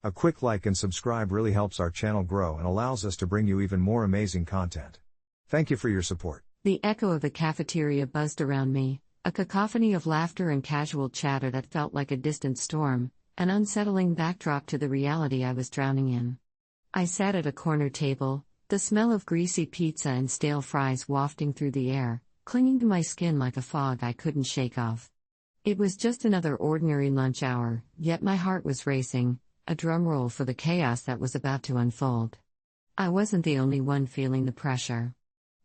A quick like and subscribe really helps our channel grow and allows us to bring you even more amazing content. Thank you for your support. The echo of the cafeteria buzzed around me, a cacophony of laughter and casual chatter that felt like a distant storm, an unsettling backdrop to the reality I was drowning in. I sat at a corner table, the smell of greasy pizza and stale fries wafting through the air, clinging to my skin like a fog I couldn't shake off. It was just another ordinary lunch hour, yet my heart was racing, a drumroll for the chaos that was about to unfold. I wasn't the only one feeling the pressure.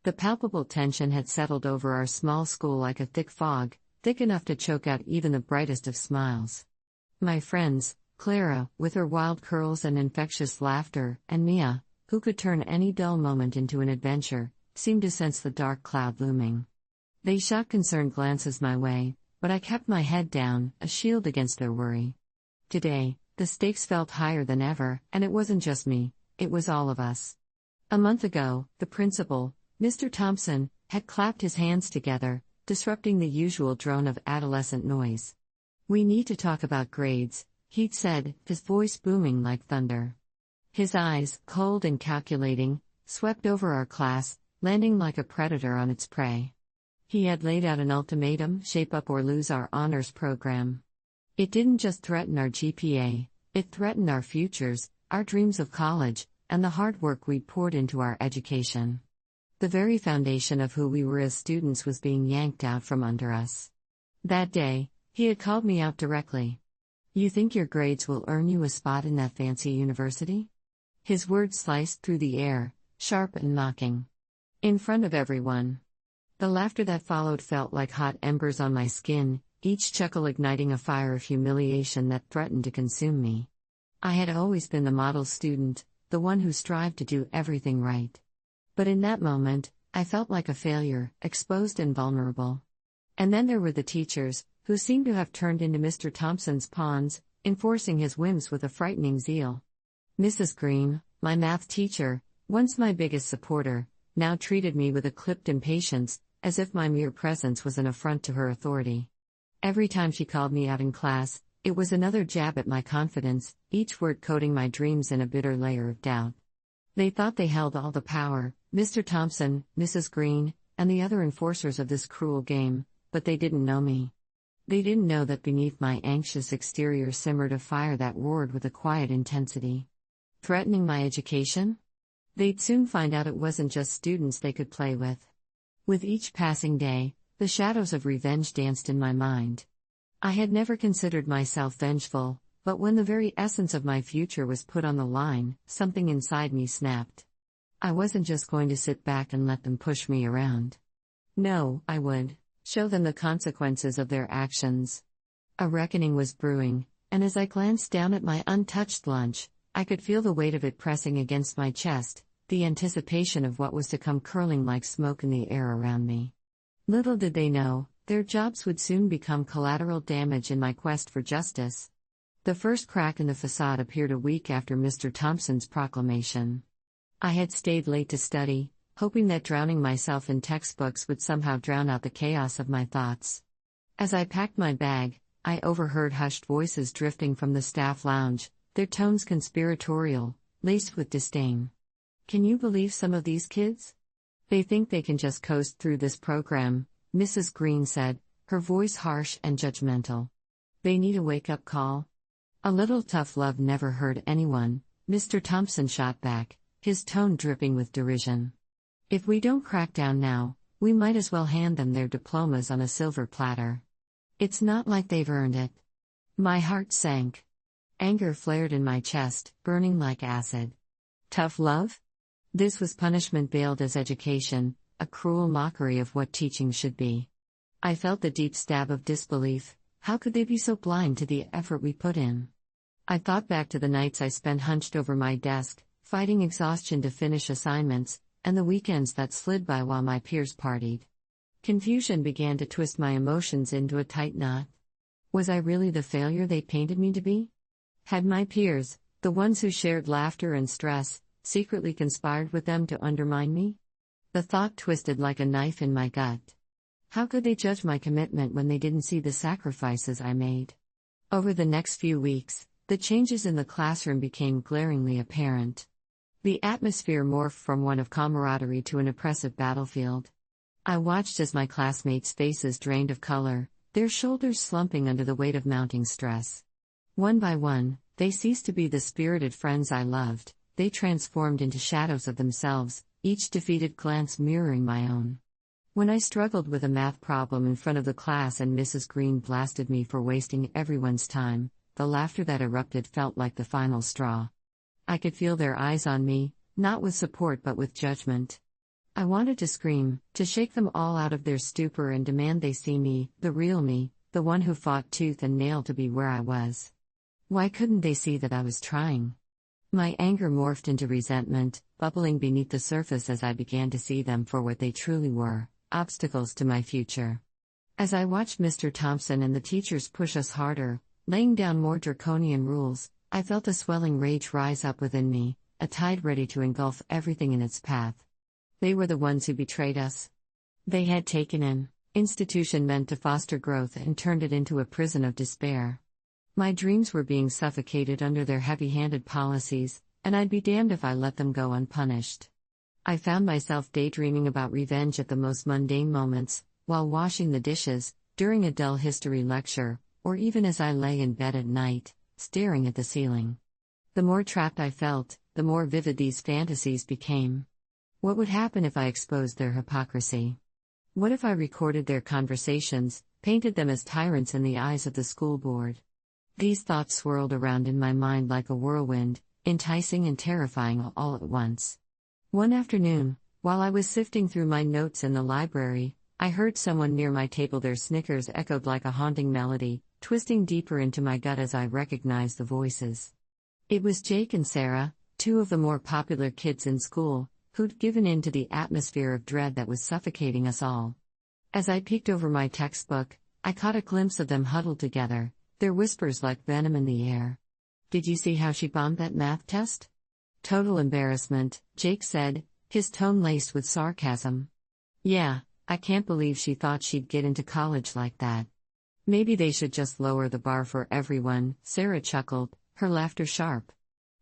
The palpable tension had settled over our small school like a thick fog, thick enough to choke out even the brightest of smiles. My friends, Clara, with her wild curls and infectious laughter, and Mia, who could turn any dull moment into an adventure, seemed to sense the dark cloud looming. They shot concerned glances my way, but I kept my head down, a shield against their worry. Today, the stakes felt higher than ever, and it wasn't just me, it was all of us. A month ago, the principal, Mr. Thompson, had clapped his hands together, disrupting the usual drone of adolescent noise. "We need to talk about grades," he'd said, his voice booming like thunder. His eyes, cold and calculating, swept over our class, landing like a predator on its prey. He had laid out an ultimatum: shape up or lose our honors program. It didn't just threaten our GPA, it threatened our futures, our dreams of college, and the hard work we'd poured into our education. The very foundation of who we were as students was being yanked out from under us. That day, he had called me out directly. "You think your grades will earn you a spot in that fancy university?" His words sliced through the air, sharp and mocking. In front of everyone. The laughter that followed felt like hot embers on my skin, each chuckle igniting a fire of humiliation that threatened to consume me. I had always been the model student, the one who strived to do everything right. But in that moment, I felt like a failure, exposed and vulnerable. And then there were the teachers, who seemed to have turned into Mr. Thompson's pawns, enforcing his whims with a frightening zeal. Mrs. Green, my math teacher, once my biggest supporter, now treated me with a clipped impatience, as if my mere presence was an affront to her authority. Every time she called me out in class, it was another jab at my confidence, each word coating my dreams in a bitter layer of doubt. They thought they held all the power, Mr. Thompson, Mrs. Green, and the other enforcers of this cruel game, but they didn't know me. They didn't know that beneath my anxious exterior simmered a fire that roared with a quiet intensity. Threatening my education? They'd soon find out it wasn't just students they could play with. With each passing day, the shadows of revenge danced in my mind. I had never considered myself vengeful, but when the very essence of my future was put on the line, something inside me snapped. I wasn't just going to sit back and let them push me around. No, I would show them the consequences of their actions. A reckoning was brewing, and as I glanced down at my untouched lunch, I could feel the weight of it pressing against my chest, the anticipation of what was to come curling like smoke in the air around me. Little did they know, their jobs would soon become collateral damage in my quest for justice. The first crack in the facade appeared a week after Mr. Thompson's proclamation. I had stayed late to study, hoping that drowning myself in textbooks would somehow drown out the chaos of my thoughts. As I packed my bag, I overheard hushed voices drifting from the staff lounge, their tones conspiratorial, laced with disdain. "Can you believe some of these kids? They think they can just coast through this program," Mrs. Green said, her voice harsh and judgmental. "They need a wake-up call." "A little tough love never hurt anyone," Mr. Thompson shot back, his tone dripping with derision. "If we don't crack down now, we might as well hand them their diplomas on a silver platter. It's not like they've earned it." My heart sank. Anger flared in my chest, burning like acid. Tough love? This was punishment veiled as education, a cruel mockery of what teaching should be. I felt the deep stab of disbelief. How could they be so blind to the effort we put in? I thought back to the nights I spent hunched over my desk, fighting exhaustion to finish assignments, and the weekends that slid by while my peers partied. Confusion began to twist my emotions into a tight knot. Was I really the failure they painted me to be? Had my peers, the ones who shared laughter and stress, secretly conspired with them to undermine me? The thought twisted like a knife in my gut. How could they judge my commitment when they didn't see the sacrifices I made? Over the next few weeks, the changes in the classroom became glaringly apparent. The atmosphere morphed from one of camaraderie to an oppressive battlefield. I watched as my classmates' faces drained of color, their shoulders slumping under the weight of mounting stress. One by one, they ceased to be the spirited friends I loved, they transformed into shadows of themselves, each defeated glance mirroring my own. When I struggled with a math problem in front of the class and Mrs. Green blasted me for wasting everyone's time, the laughter that erupted felt like the final straw. I could feel their eyes on me, not with support but with judgment. I wanted to scream, to shake them all out of their stupor and demand they see me, the real me, the one who fought tooth and nail to be where I was. Why couldn't they see that I was trying? My anger morphed into resentment, bubbling beneath the surface as I began to see them for what they truly were, obstacles to my future. As I watched Mr. Thompson and the teachers push us harder, laying down more draconian rules, I felt a swelling rage rise up within me, a tide ready to engulf everything in its path. They were the ones who betrayed us. They had taken an institution meant to foster growth and turned it into a prison of despair. My dreams were being suffocated under their heavy-handed policies, and I'd be damned if I let them go unpunished. I found myself daydreaming about revenge at the most mundane moments, while washing the dishes, during a dull history lecture, or even as I lay in bed at night, staring at the ceiling. The more trapped I felt, the more vivid these fantasies became. What would happen if I exposed their hypocrisy? What if I recorded their conversations, painted them as tyrants in the eyes of the school board? These thoughts swirled around in my mind like a whirlwind, enticing and terrifying all at once. One afternoon, while I was sifting through my notes in the library, I heard someone near my table. Their snickers echoed like a haunting melody, twisting deeper into my gut as I recognized the voices. It was Jake and Sarah, two of the more popular kids in school, who'd given in to the atmosphere of dread that was suffocating us all. As I peeked over my textbook, I caught a glimpse of them huddled together, their whispers like venom in the air. "Did you see how she bombed that math test?" "Total embarrassment," Jake said, his tone laced with sarcasm. "Yeah, I can't believe she thought she'd get into college like that." "Maybe they should just lower the bar for everyone," Sarah chuckled, her laughter sharp.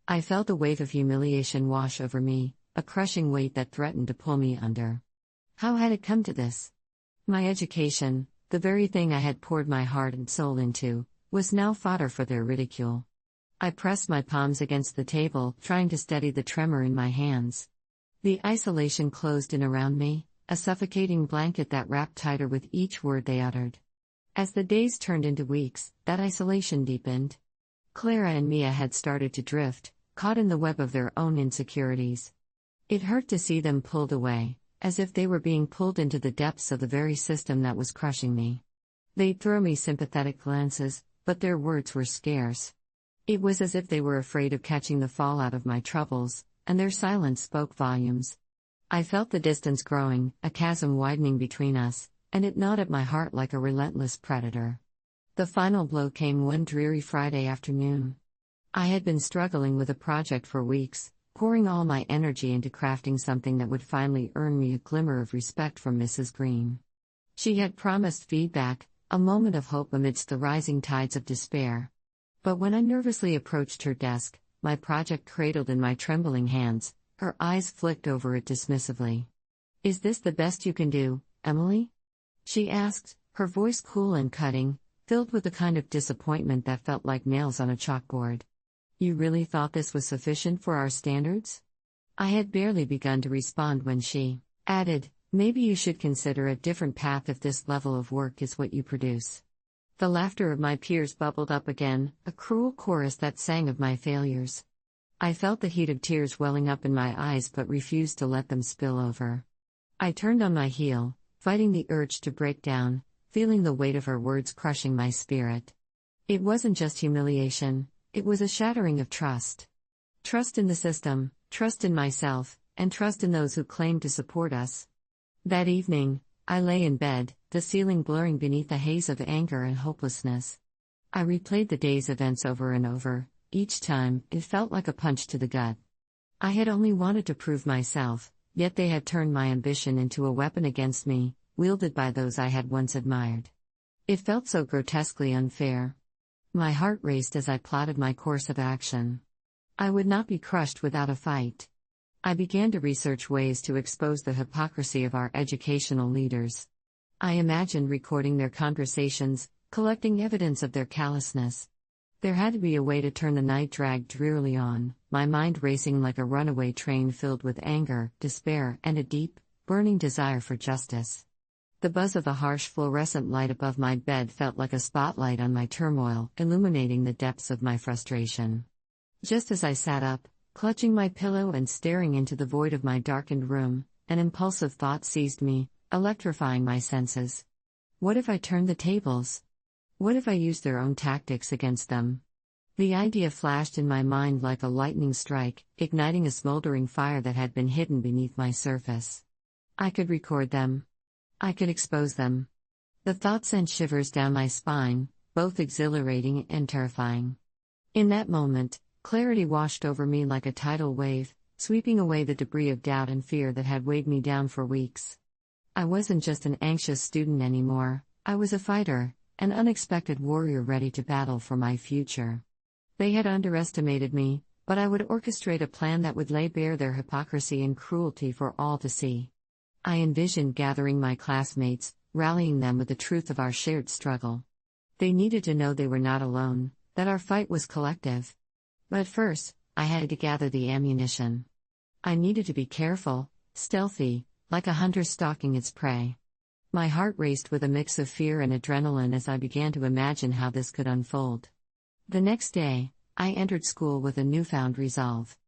I felt a wave of humiliation wash over me, a crushing weight that threatened to pull me under. How had it come to this? My education, the very thing I had poured my heart and soul into, was now fodder for their ridicule. I pressed my palms against the table, trying to steady the tremor in my hands. The isolation closed in around me, a suffocating blanket that wrapped tighter with each word they uttered. As the days turned into weeks, that isolation deepened. Clara and Mia had started to drift, caught in the web of their own insecurities. It hurt to see them pulled away, as if they were being pulled into the depths of the very system that was crushing me. They'd throw me sympathetic glances, but their words were scarce. It was as if they were afraid of catching the fallout of my troubles, and their silence spoke volumes. I felt the distance growing, a chasm widening between us, and it gnawed at my heart like a relentless predator. The final blow came one dreary Friday afternoon. I had been struggling with a project for weeks, pouring all my energy into crafting something that would finally earn me a glimmer of respect from Mrs. Green. She had promised feedback, a moment of hope amidst the rising tides of despair. But when I nervously approached her desk, my project cradled in my trembling hands, her eyes flicked over it dismissively. "Is this the best you can do, Emily?" she asked, her voice cool and cutting, filled with the kind of disappointment that felt like nails on a chalkboard. "You really thought this was sufficient for our standards?" I had barely begun to respond when she added, "Maybe you should consider a different path if this level of work is what you produce." The laughter of my peers bubbled up again, a cruel chorus that sang of my failures. I felt the heat of tears welling up in my eyes but refused to let them spill over. I turned on my heel, fighting the urge to break down, feeling the weight of her words crushing my spirit. It wasn't just humiliation, it was a shattering of trust. Trust in the system, trust in myself, and trust in those who claimed to support us. That evening, I lay in bed, the ceiling blurring beneath a haze of anger and hopelessness. I replayed the day's events over and over. Each time, it felt like a punch to the gut. I had only wanted to prove myself, yet they had turned my ambition into a weapon against me, wielded by those I had once admired. It felt so grotesquely unfair. My heart raced as I plotted my course of action. I would not be crushed without a fight. I began to research ways to expose the hypocrisy of our educational leaders. I imagined recording their conversations, collecting evidence of their callousness. There had to be a way to turn the night drag drearily on, my mind racing like a runaway train filled with anger, despair, and a deep, burning desire for justice. The buzz of the harsh fluorescent light above my bed felt like a spotlight on my turmoil, illuminating the depths of my frustration. Just as I sat up, clutching my pillow and staring into the void of my darkened room, an impulsive thought seized me, electrifying my senses. What if I turned the tables? What if I used their own tactics against them? The idea flashed in my mind like a lightning strike, igniting a smoldering fire that had been hidden beneath my surface. I could record them. I could expose them. The thought sent shivers down my spine, both exhilarating and terrifying. In that moment, clarity washed over me like a tidal wave, sweeping away the debris of doubt and fear that had weighed me down for weeks. I wasn't just an anxious student anymore, I was a fighter, an unexpected warrior ready to battle for my future. They had underestimated me, but I would orchestrate a plan that would lay bare their hypocrisy and cruelty for all to see. I envisioned gathering my classmates, rallying them with the truth of our shared struggle. They needed to know they were not alone, that our fight was collective. But first, I had to gather the ammunition. I needed to be careful, stealthy, like a hunter stalking its prey. My heart raced with a mix of fear and adrenaline as I began to imagine how this could unfold. The next day, I entered school with a newfound resolve.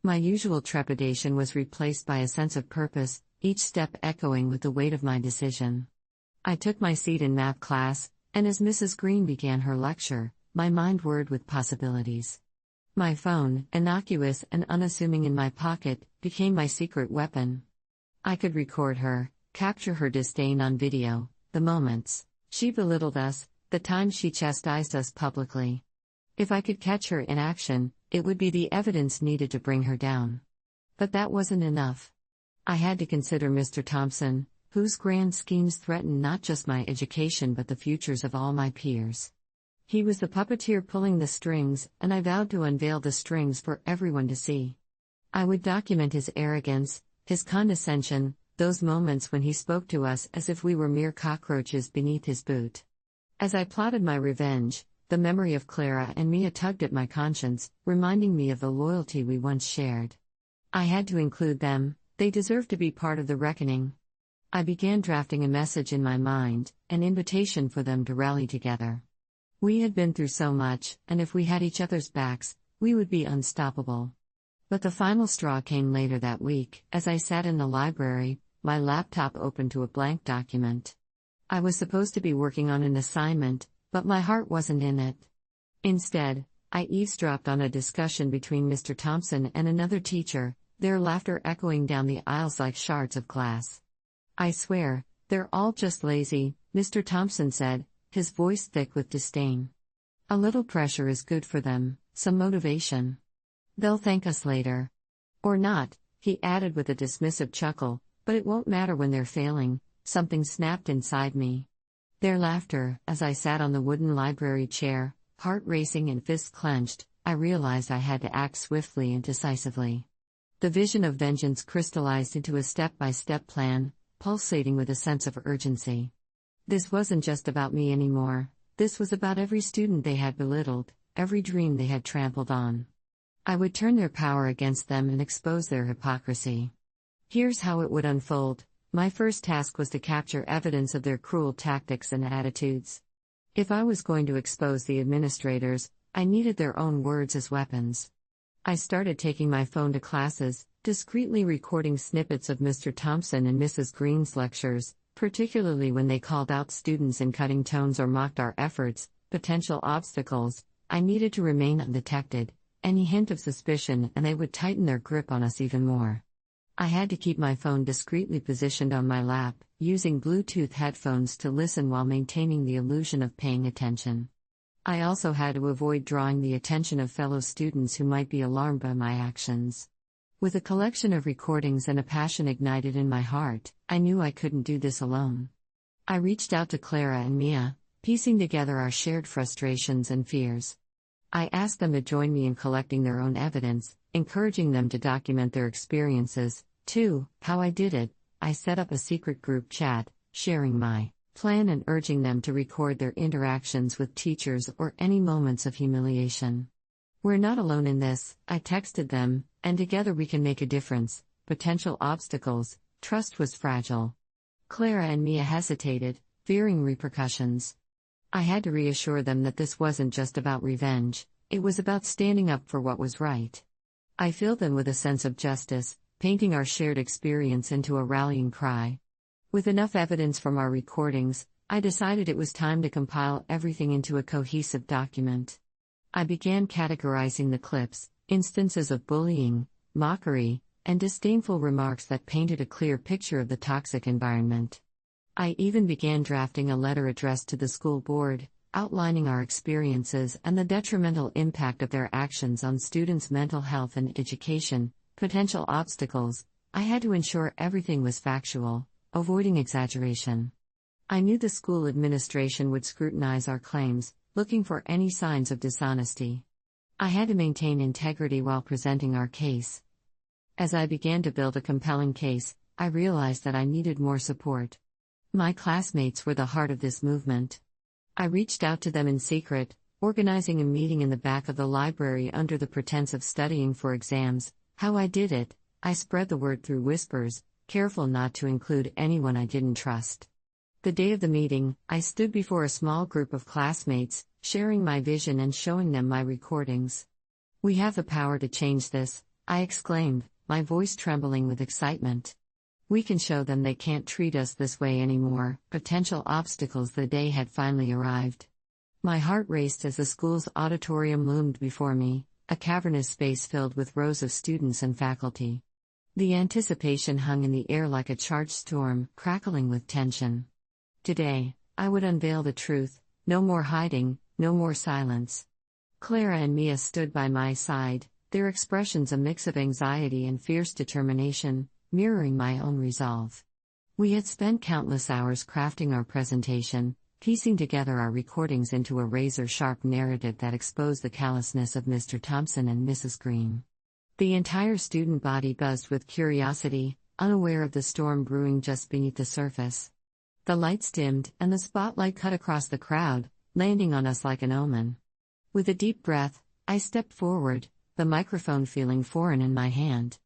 My usual trepidation was replaced by a sense of purpose, each step echoing with the weight of my decision. I took my seat in math class, and as Mrs. Green began her lecture, my mind whirred with possibilities. My phone, innocuous and unassuming in my pocket, became my secret weapon. I could record her, capture her disdain on video, the moments she belittled us, the times she chastised us publicly. If I could catch her in action, it would be the evidence needed to bring her down. But that wasn't enough. I had to consider Mr. Thompson, whose grand schemes threatened not just my education but the futures of all my peers. He was the puppeteer pulling the strings, and I vowed to unveil the strings for everyone to see. I would document his arrogance, his condescension, those moments when he spoke to us as if we were mere cockroaches beneath his boot. As I plotted my revenge, the memory of Clara and Mia tugged at my conscience, reminding me of the loyalty we once shared. I had to include them, they deserved to be part of the reckoning. I began drafting a message in my mind, an invitation for them to rally together. We had been through so much, and if we had each other's backs, we would be unstoppable. But the final straw came later that week, as I sat in the library, my laptop open to a blank document. I was supposed to be working on an assignment, but my heart wasn't in it. Instead, I eavesdropped on a discussion between Mr. Thompson and another teacher, their laughter echoing down the aisles like shards of glass. "I swear, they're all just lazy," Mr. Thompson said, his voice thick with disdain. "A little pressure is good for them, some motivation. They'll thank us later. Or not," he added with a dismissive chuckle, "but it won't matter when they're failing." Something snapped inside me. Their laughter, as I sat on the wooden library chair, heart racing and fists clenched, I realized I had to act swiftly and decisively. The vision of vengeance crystallized into a step-by-step plan, pulsating with a sense of urgency. This wasn't just about me anymore, this was about every student they had belittled, every dream they had trampled on. I would turn their power against them and expose their hypocrisy. Here's how it would unfold. My first task was to capture evidence of their cruel tactics and attitudes. If I was going to expose the administrators, I needed their own words as weapons. I started taking my phone to classes, discreetly recording snippets of Mr. Thompson and Mrs. Green's lectures, particularly when they called out students in cutting tones or mocked our efforts, potential obstacles. I needed to remain undetected. Any hint of suspicion and they would tighten their grip on us even more. I had to keep my phone discreetly positioned on my lap, using Bluetooth headphones to listen while maintaining the illusion of paying attention. I also had to avoid drawing the attention of fellow students who might be alarmed by my actions. With a collection of recordings and a passion ignited in my heart, I knew I couldn't do this alone. I reached out to Clara and Mia, piecing together our shared frustrations and fears. I asked them to join me in collecting their own evidence, encouraging them to document their experiences. 2. How I did it: I set up a secret group chat, sharing my plan and urging them to record their interactions with teachers or any moments of humiliation. "We're not alone in this," I texted them, "and together we can make a difference." Potential obstacles: trust was fragile. Clara and Mia hesitated, fearing repercussions. I had to reassure them that this wasn't just about revenge, it was about standing up for what was right. I filled them with a sense of justice, painting our shared experience into a rallying cry. With enough evidence from our recordings, I decided it was time to compile everything into a cohesive document. I began categorizing the clips: instances of bullying, mockery, and disdainful remarks that painted a clear picture of the toxic environment. I even began drafting a letter addressed to the school board, outlining our experiences and the detrimental impact of their actions on students' mental health and education. Potential obstacles: I had to ensure everything was factual, avoiding exaggeration. I knew the school administration would scrutinize our claims, looking for any signs of dishonesty. I had to maintain integrity while presenting our case. As I began to build a compelling case, I realized that I needed more support. My classmates were the heart of this movement. I reached out to them in secret, organizing a meeting in the back of the library under the pretense of studying for exams. How I did it: I spread the word through whispers, careful not to include anyone I didn't trust. The day of the meeting, I stood before a small group of classmates, sharing my vision and showing them my recordings. "We have the power to change this," I exclaimed, my voice trembling with excitement. "We can show them they can't treat us this way anymore." Potential obstacles: the day had finally arrived. My heart raced as the school's auditorium loomed before me, a cavernous space filled with rows of students and faculty. The anticipation hung in the air like a charged storm, crackling with tension. Today, I would unveil the truth: no more hiding, no more silence. Clara and Mia stood by my side, their expressions a mix of anxiety and fierce determination, mirroring my own resolve. We had spent countless hours crafting our presentation, piecing together our recordings into a razor-sharp narrative that exposed the callousness of Mr. Thompson and Mrs. Green. The entire student body buzzed with curiosity, unaware of the storm brewing just beneath the surface. The lights dimmed, and the spotlight cut across the crowd, landing on us like an omen. With a deep breath, I stepped forward, the microphone feeling foreign in my hand.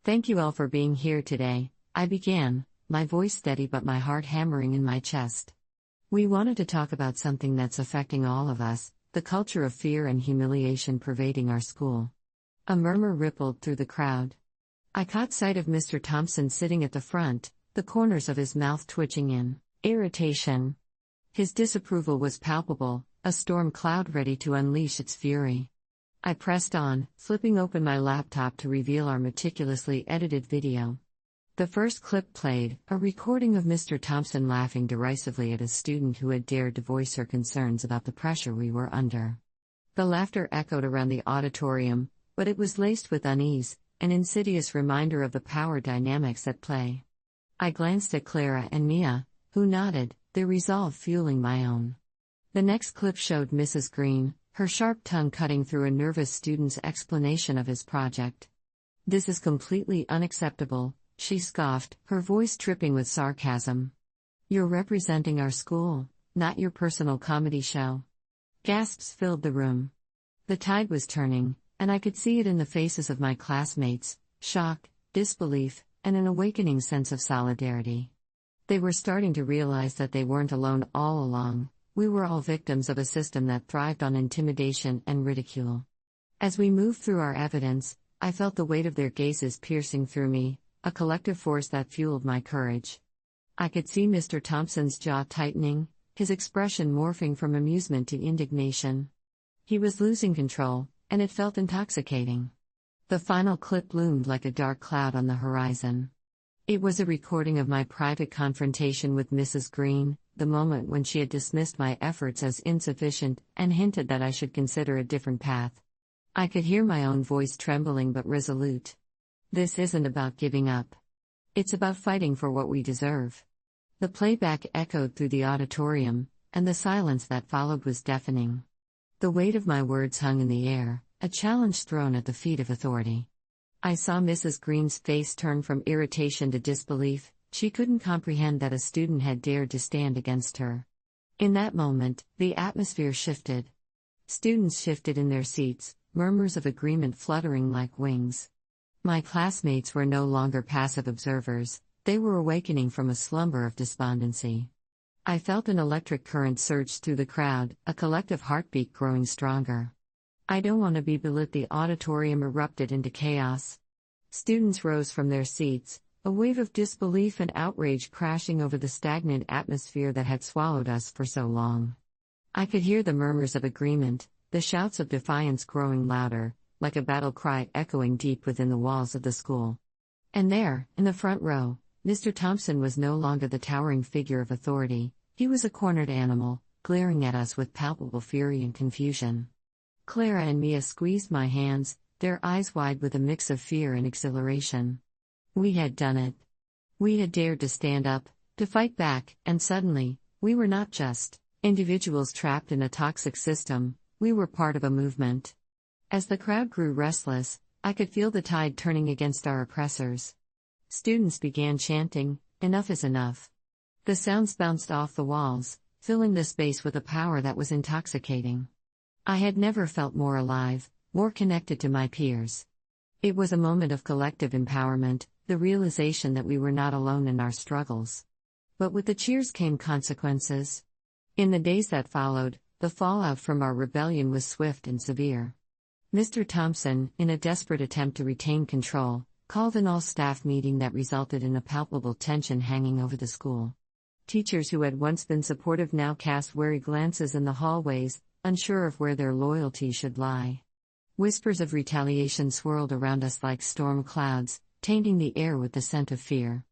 "Thank you all for being here today," I began, my voice steady but my heart hammering in my chest. "We wanted to talk about something that's affecting all of us: the culture of fear and humiliation pervading our school." A murmur rippled through the crowd. I caught sight of Mr. Thompson sitting at the front, the corners of his mouth twitching in irritation. His disapproval was palpable, a storm cloud ready to unleash its fury. I pressed on, flipping open my laptop to reveal our meticulously edited video. The first clip played, a recording of Mr. Thompson laughing derisively at a student who had dared to voice her concerns about the pressure we were under. The laughter echoed around the auditorium, but it was laced with unease, an insidious reminder of the power dynamics at play. I glanced at Clara and Mia, who nodded, their resolve fueling my own. The next clip showed Mrs. Green, her sharp tongue cutting through a nervous student's explanation of his project. "This is completely unacceptable," she scoffed, her voice dripping with sarcasm. "You're representing our school, not your personal comedy show." Gasps filled the room. The tide was turning, and I could see it in the faces of my classmates: shock, disbelief, and an awakening sense of solidarity. They were starting to realize that they weren't alone all along. We were all victims of a system that thrived on intimidation and ridicule. As we moved through our evidence, I felt the weight of their gazes piercing through me, a collective force that fueled my courage. I could see Mr. Thompson's jaw tightening, his expression morphing from amusement to indignation. He was losing control, and it felt intoxicating. The final clip loomed like a dark cloud on the horizon. It was a recording of my private confrontation with Mrs. Green, the moment when she had dismissed my efforts as insufficient and hinted that I should consider a different path. I could hear my own voice trembling but resolute. "This isn't about giving up. It's about fighting for what we deserve." The playback echoed through the auditorium, and the silence that followed was deafening. The weight of my words hung in the air, a challenge thrown at the feet of authority. I saw Mrs. Green's face turn from irritation to disbelief. She couldn't comprehend that a student had dared to stand against her. In that moment, the atmosphere shifted. Students shifted in their seats, murmurs of agreement fluttering like wings. My classmates were no longer passive observers, they were awakening from a slumber of despondency. I felt an electric current surge through the crowd, a collective heartbeat growing stronger. "I don't want to be belit." The auditorium erupted into chaos. Students rose from their seats, a wave of disbelief and outrage crashing over the stagnant atmosphere that had swallowed us for so long. I could hear the murmurs of agreement, the shouts of defiance growing louder, like a battle cry echoing deep within the walls of the school. And there, in the front row, Mr. Thompson was no longer the towering figure of authority, he was a cornered animal, glaring at us with palpable fury and confusion. Clara and Mia squeezed my hands, their eyes wide with a mix of fear and exhilaration. We had done it. We had dared to stand up, to fight back, and suddenly, we were not just individuals trapped in a toxic system, we were part of a movement. As the crowd grew restless, I could feel the tide turning against our oppressors. Students began chanting, "Enough is enough." The sounds bounced off the walls, filling the space with a power that was intoxicating. I had never felt more alive, more connected to my peers. It was a moment of collective empowerment, the realization that we were not alone in our struggles. But with the cheers came consequences. In the days that followed, the fallout from our rebellion was swift and severe. Mr. Thompson, in a desperate attempt to retain control, called an all-staff meeting that resulted in a palpable tension hanging over the school. Teachers who had once been supportive now cast wary glances in the hallways, unsure of where their loyalty should lie. Whispers of retaliation swirled around us like storm clouds, tainting the air with the scent of fear.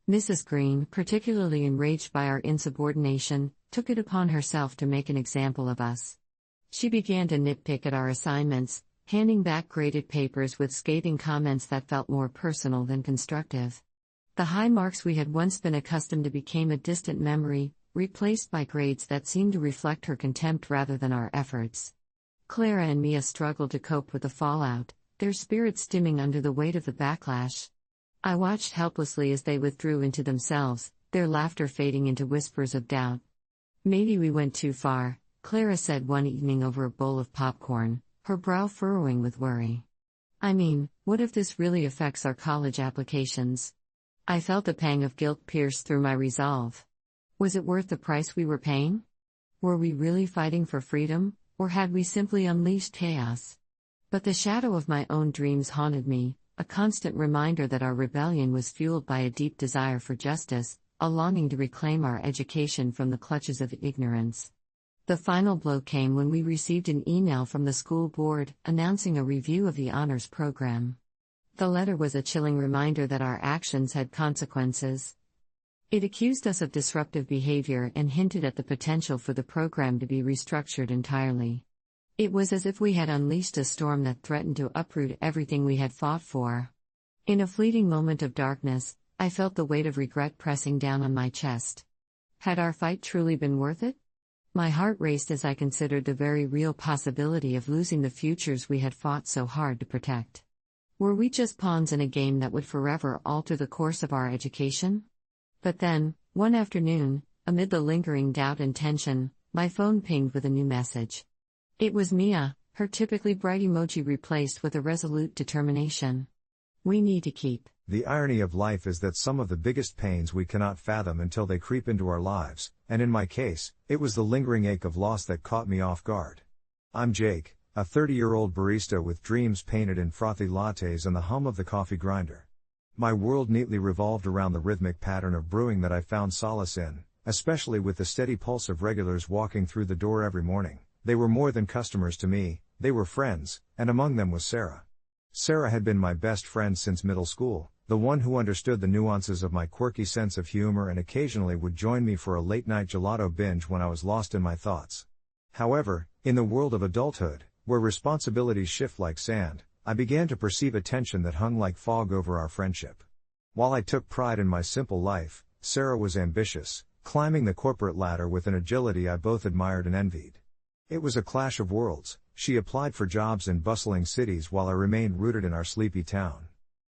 Mrs. Green, particularly enraged by our insubordination, took it upon herself to make an example of us. She began to nitpick at our assignments, handing back graded papers with scathing comments that felt more personal than constructive. The high marks we had once been accustomed to became a distant memory, replaced by grades that seemed to reflect her contempt rather than our efforts. Clara and Mia struggled to cope with the fallout, their spirits stimming under the weight of the backlash. I watched helplessly as they withdrew into themselves, their laughter fading into whispers of doubt. "Maybe we went too far," Clara said one evening over a bowl of popcorn, her brow furrowing with worry. "I mean, what if this really affects our college applications?" I felt a pang of guilt pierce through my resolve. Was it worth the price we were paying? Were we really fighting for freedom, or had we simply unleashed chaos? But the shadow of my own dreams haunted me, a constant reminder that our rebellion was fueled by a deep desire for justice, a longing to reclaim our education from the clutches of ignorance. The final blow came when we received an email from the school board, announcing a review of the honors program. The letter was a chilling reminder that our actions had consequences. It accused us of disruptive behavior and hinted at the potential for the program to be restructured entirely. It was as if we had unleashed a storm that threatened to uproot everything we had fought for. In a fleeting moment of darkness, I felt the weight of regret pressing down on my chest. Had our fight truly been worth it? My heart raced as I considered the very real possibility of losing the futures we had fought so hard to protect. Were we just pawns in a game that would forever alter the course of our education? But then, one afternoon, amid the lingering doubt and tension, my phone pinged with a new message. It was Mia, her typically bright emoji replaced with a resolute determination. "We need to keep." The irony of life is that some of the biggest pains we cannot fathom until they creep into our lives, and in my case, it was the lingering ache of loss that caught me off guard. I'm Jake, a 30-year-old barista with dreams painted in frothy lattes and the hum of the coffee grinder. My world neatly revolved around the rhythmic pattern of brewing that I found solace in, especially with the steady pulse of regulars walking through the door every morning. They were more than customers to me, they were friends, and among them was Sarah. Sarah had been my best friend since middle school, the one who understood the nuances of my quirky sense of humor and occasionally would join me for a late-night gelato binge when I was lost in my thoughts. However, in the world of adulthood, where responsibilities shift like sand, I began to perceive a tension that hung like fog over our friendship. While I took pride in my simple life, Sarah was ambitious, climbing the corporate ladder with an agility I both admired and envied. It was a clash of worlds. She applied for jobs in bustling cities while I remained rooted in our sleepy town.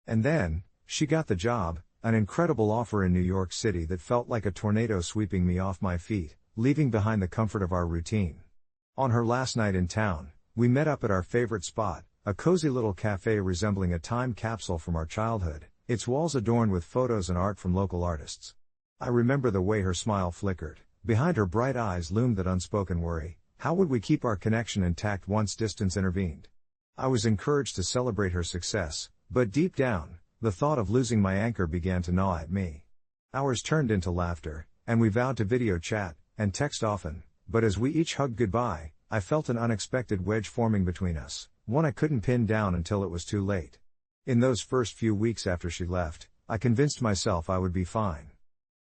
And then, she got the job, an incredible offer in New York City that felt like a tornado sweeping me off my feet, leaving behind the comfort of our routine. On her last night in town, we met up at our favorite spot, a cozy little cafe resembling a time capsule from our childhood, its walls adorned with photos and art from local artists. I remember the way her smile flickered. Behind her bright eyes loomed that unspoken worry: how would we keep our connection intact once distance intervened? I was encouraged to celebrate her success, but deep down, the thought of losing my anchor began to gnaw at me. Hours turned into laughter, and we vowed to video chat and text often, but as we each hugged goodbye, I felt an unexpected wedge forming between us, one I couldn't pin down until it was too late. In those first few weeks after she left, I convinced myself I would be fine.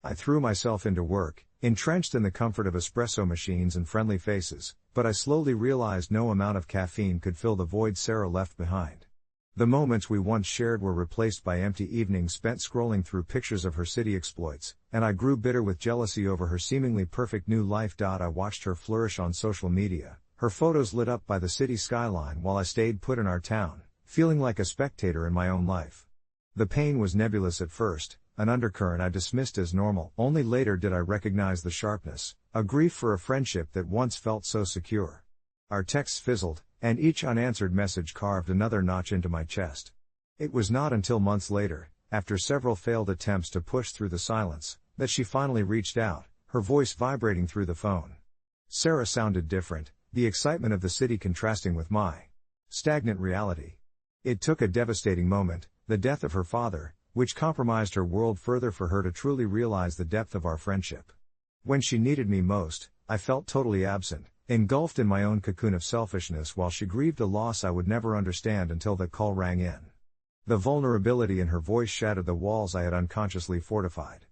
I threw myself into work, entrenched in the comfort of espresso machines and friendly faces, but I slowly realized no amount of caffeine could fill the void Sarah left behind. The moments we once shared were replaced by empty evenings spent scrolling through pictures of her city exploits, and I grew bitter with jealousy over her seemingly perfect new life. I watched her flourish on social media, her photos lit up by the city skyline while I stayed put in our town, feeling like a spectator in my own life. The pain was nebulous at first, an undercurrent I dismissed as normal. Only later did I recognize the sharpness, a grief for a friendship that once felt so secure. Our texts fizzled, and each unanswered message carved another notch into my chest. It was not until months later, after several failed attempts to push through the silence, that she finally reached out, her voice vibrating through the phone. Sarah sounded different, the excitement of the city contrasting with my stagnant reality. It took a devastating moment, the death of her father, which compromised her world further for her to truly realize the depth of our friendship. When she needed me most, I felt totally absent, engulfed in my own cocoon of selfishness while she grieved a loss I would never understand until that call rang in. The vulnerability in her voice shattered the walls I had unconsciously fortified.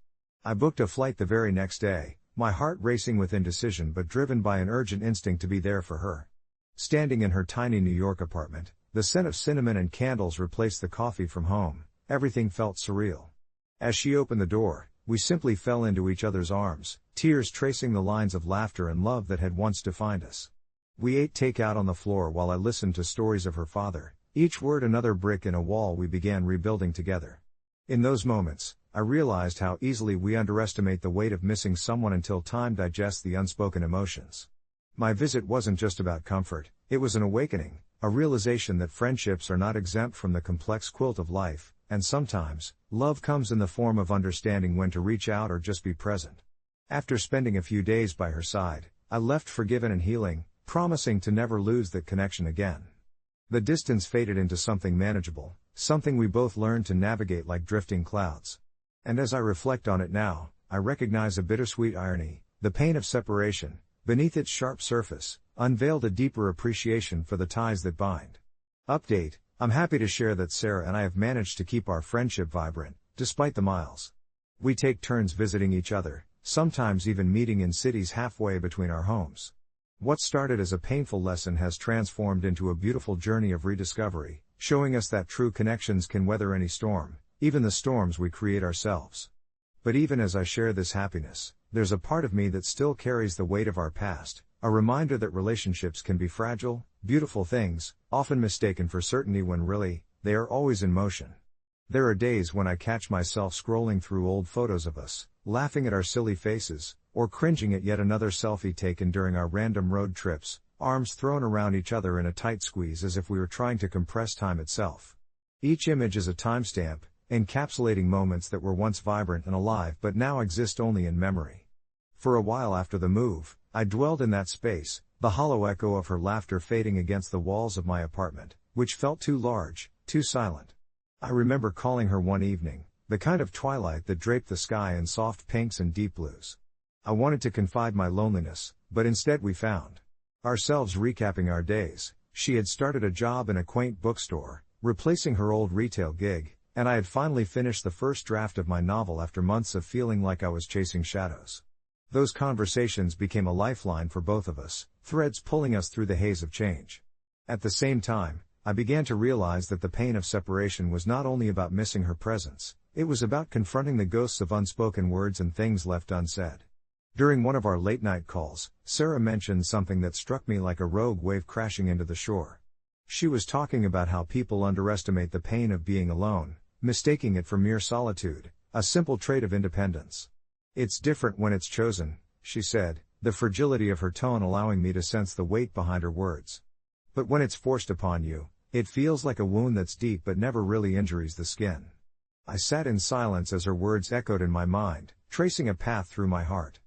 I booked a flight the very next day, my heart racing with indecision but driven by an urgent instinct to be there for her. Standing in her tiny New York apartment, the scent of cinnamon and candles replaced the coffee from home. Everything felt surreal. As she opened the door, we simply fell into each other's arms, tears tracing the lines of laughter and love that had once defined us. We ate takeout on the floor while I listened to stories of her father, each word another brick in a wall we began rebuilding together. In those moments, I realized how easily we underestimate the weight of missing someone until time digests the unspoken emotions. My visit wasn't just about comfort, it was an awakening, a realization that friendships are not exempt from the complex quilt of life, and sometimes, love comes in the form of understanding when to reach out or just be present. After spending a few days by her side, I left forgiven and healing, promising to never lose that connection again. The distance faded into something manageable, something we both learned to navigate like drifting clouds. And as I reflect on it now, I recognize a bittersweet irony: the pain of separation, beneath its sharp surface, unveiled a deeper appreciation for the ties that bind. Update: I'm happy to share that Sarah and I have managed to keep our friendship vibrant, despite the miles. We take turns visiting each other, sometimes even meeting in cities halfway between our homes. What started as a painful lesson has transformed into a beautiful journey of rediscovery, showing us that true connections can weather any storm, even the storms we create ourselves. But even as I share this happiness, there's a part of me that still carries the weight of our past, a reminder that relationships can be fragile, beautiful things, often mistaken for certainty when really, they are always in motion. There are days when I catch myself scrolling through old photos of us, laughing at our silly faces, or cringing at yet another selfie taken during our random road trips, arms thrown around each other in a tight squeeze as if we were trying to compress time itself. Each image is a timestamp, encapsulating moments that were once vibrant and alive but now exist only in memory. For a while after the move, I dwelled in that space, the hollow echo of her laughter fading against the walls of my apartment, which felt too large, too silent. I remember calling her one evening, the kind of twilight that draped the sky in soft pinks and deep blues. I wanted to confide my loneliness, but instead we found ourselves recapping our days. She had started a job in a quaint bookstore, replacing her old retail gig, and I had finally finished the first draft of my novel after months of feeling like I was chasing shadows. Those conversations became a lifeline for both of us, threads pulling us through the haze of change. At the same time, I began to realize that the pain of separation was not only about missing her presence, it was about confronting the ghosts of unspoken words and things left unsaid. During one of our late-night calls, Sarah mentioned something that struck me like a rogue wave crashing into the shore. She was talking about how people underestimate the pain of being alone, mistaking it for mere solitude, a simple trait of independence. "It's different when it's chosen," she said, the fragility of her tone allowing me to sense the weight behind her words. "But when it's forced upon you, it feels like a wound that's deep but never really injures the skin." I sat in silence as her words echoed in my mind, tracing a path through my heart.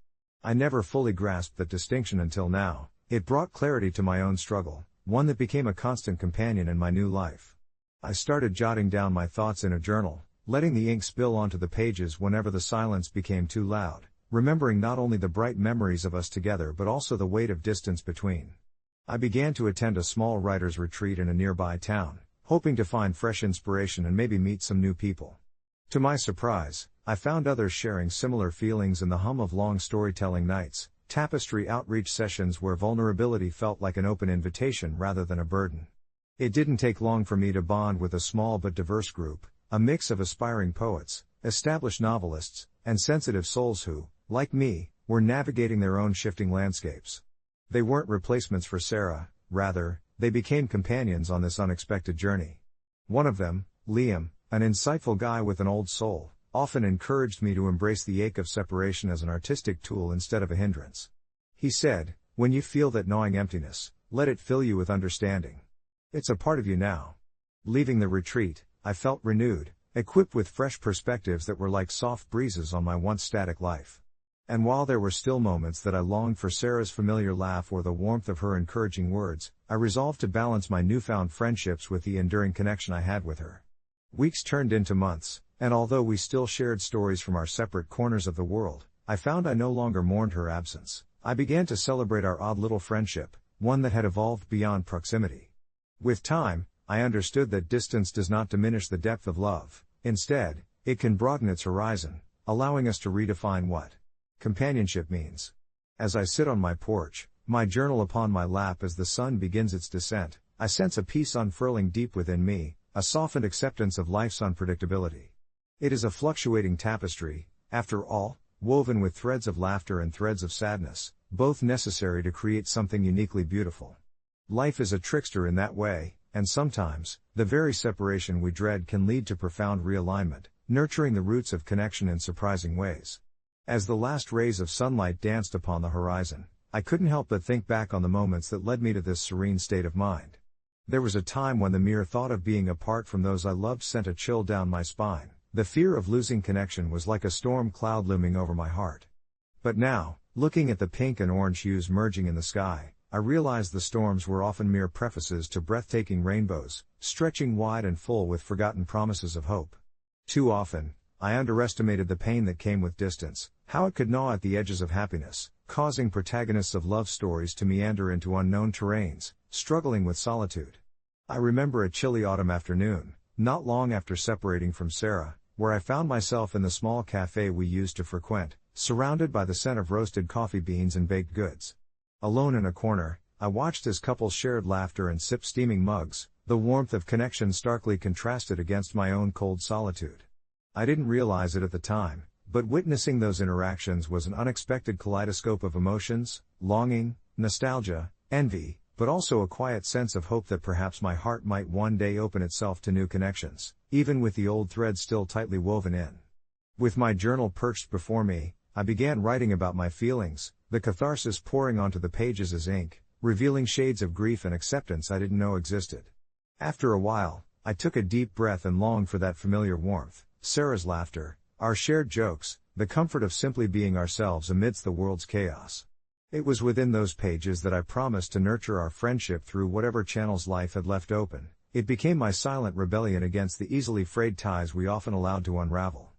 I never fully grasped that distinction until now. It brought clarity to my own struggle, one that became a constant companion in my new life. I started jotting down my thoughts in a journal, letting the ink spill onto the pages whenever the silence became too loud, remembering not only the bright memories of us together but also the weight of distance between. I began to attend a small writer's retreat in a nearby town, hoping to find fresh inspiration and maybe meet some new people. To my surprise, I found others sharing similar feelings in the hum of long storytelling nights, tapestry outreach sessions where vulnerability felt like an open invitation rather than a burden. It didn't take long for me to bond with a small but diverse group, a mix of aspiring poets, established novelists, and sensitive souls who, like me, were navigating their own shifting landscapes. They weren't replacements for Sarah, rather, they became companions on this unexpected journey. One of them, Liam, an insightful guy with an old soul, often encouraged me to embrace the ache of separation as an artistic tool instead of a hindrance. He said, "When you feel that gnawing emptiness, let it fill you with understanding. It's a part of you now." Leaving the retreat, I felt renewed, equipped with fresh perspectives that were like soft breezes on my once static life. And while there were still moments that I longed for Sarah's familiar laugh or the warmth of her encouraging words, I resolved to balance my newfound friendships with the enduring connection I had with her. Weeks turned into months, and although we still shared stories from our separate corners of the world, I found I no longer mourned her absence. I began to celebrate our odd little friendship, one that had evolved beyond proximity. With time, I understood that distance does not diminish the depth of love. Instead, it can broaden its horizon, allowing us to redefine what companionship means. As I sit on my porch, my journal upon my lap as the sun begins its descent, I sense a peace unfurling deep within me, a softened acceptance of life's unpredictability. It is a fluctuating tapestry, after all, woven with threads of laughter and threads of sadness, both necessary to create something uniquely beautiful. Life is a trickster in that way, and sometimes, the very separation we dread can lead to profound realignment, nurturing the roots of connection in surprising ways. As the last rays of sunlight danced upon the horizon, I couldn't help but think back on the moments that led me to this serene state of mind. There was a time when the mere thought of being apart from those I loved sent a chill down my spine. The fear of losing connection was like a storm cloud looming over my heart. But now, looking at the pink and orange hues merging in the sky, I realized the storms were often mere prefaces to breathtaking rainbows, stretching wide and full with forgotten promises of hope. Too often, I underestimated the pain that came with distance, how it could gnaw at the edges of happiness, causing protagonists of love stories to meander into unknown terrains, struggling with solitude. I remember a chilly autumn afternoon, not long after separating from Sarah, where I found myself in the small cafe we used to frequent, surrounded by the scent of roasted coffee beans and baked goods. Alone in a corner, I watched as couples shared laughter and sipped steaming mugs, the warmth of connection starkly contrasted against my own cold solitude. I didn't realize it at the time, but witnessing those interactions was an unexpected kaleidoscope of emotions, longing, nostalgia, envy, but also a quiet sense of hope that perhaps my heart might one day open itself to new connections, even with the old thread still tightly woven in. With my journal perched before me, I began writing about my feelings, the catharsis pouring onto the pages as ink, revealing shades of grief and acceptance I didn't know existed. After a while, I took a deep breath and longed for that familiar warmth, Sarah's laughter, our shared jokes, the comfort of simply being ourselves amidst the world's chaos. It was within those pages that I promised to nurture our friendship through whatever channels life had left open. It became my silent rebellion against the easily frayed ties we often allowed to unravel.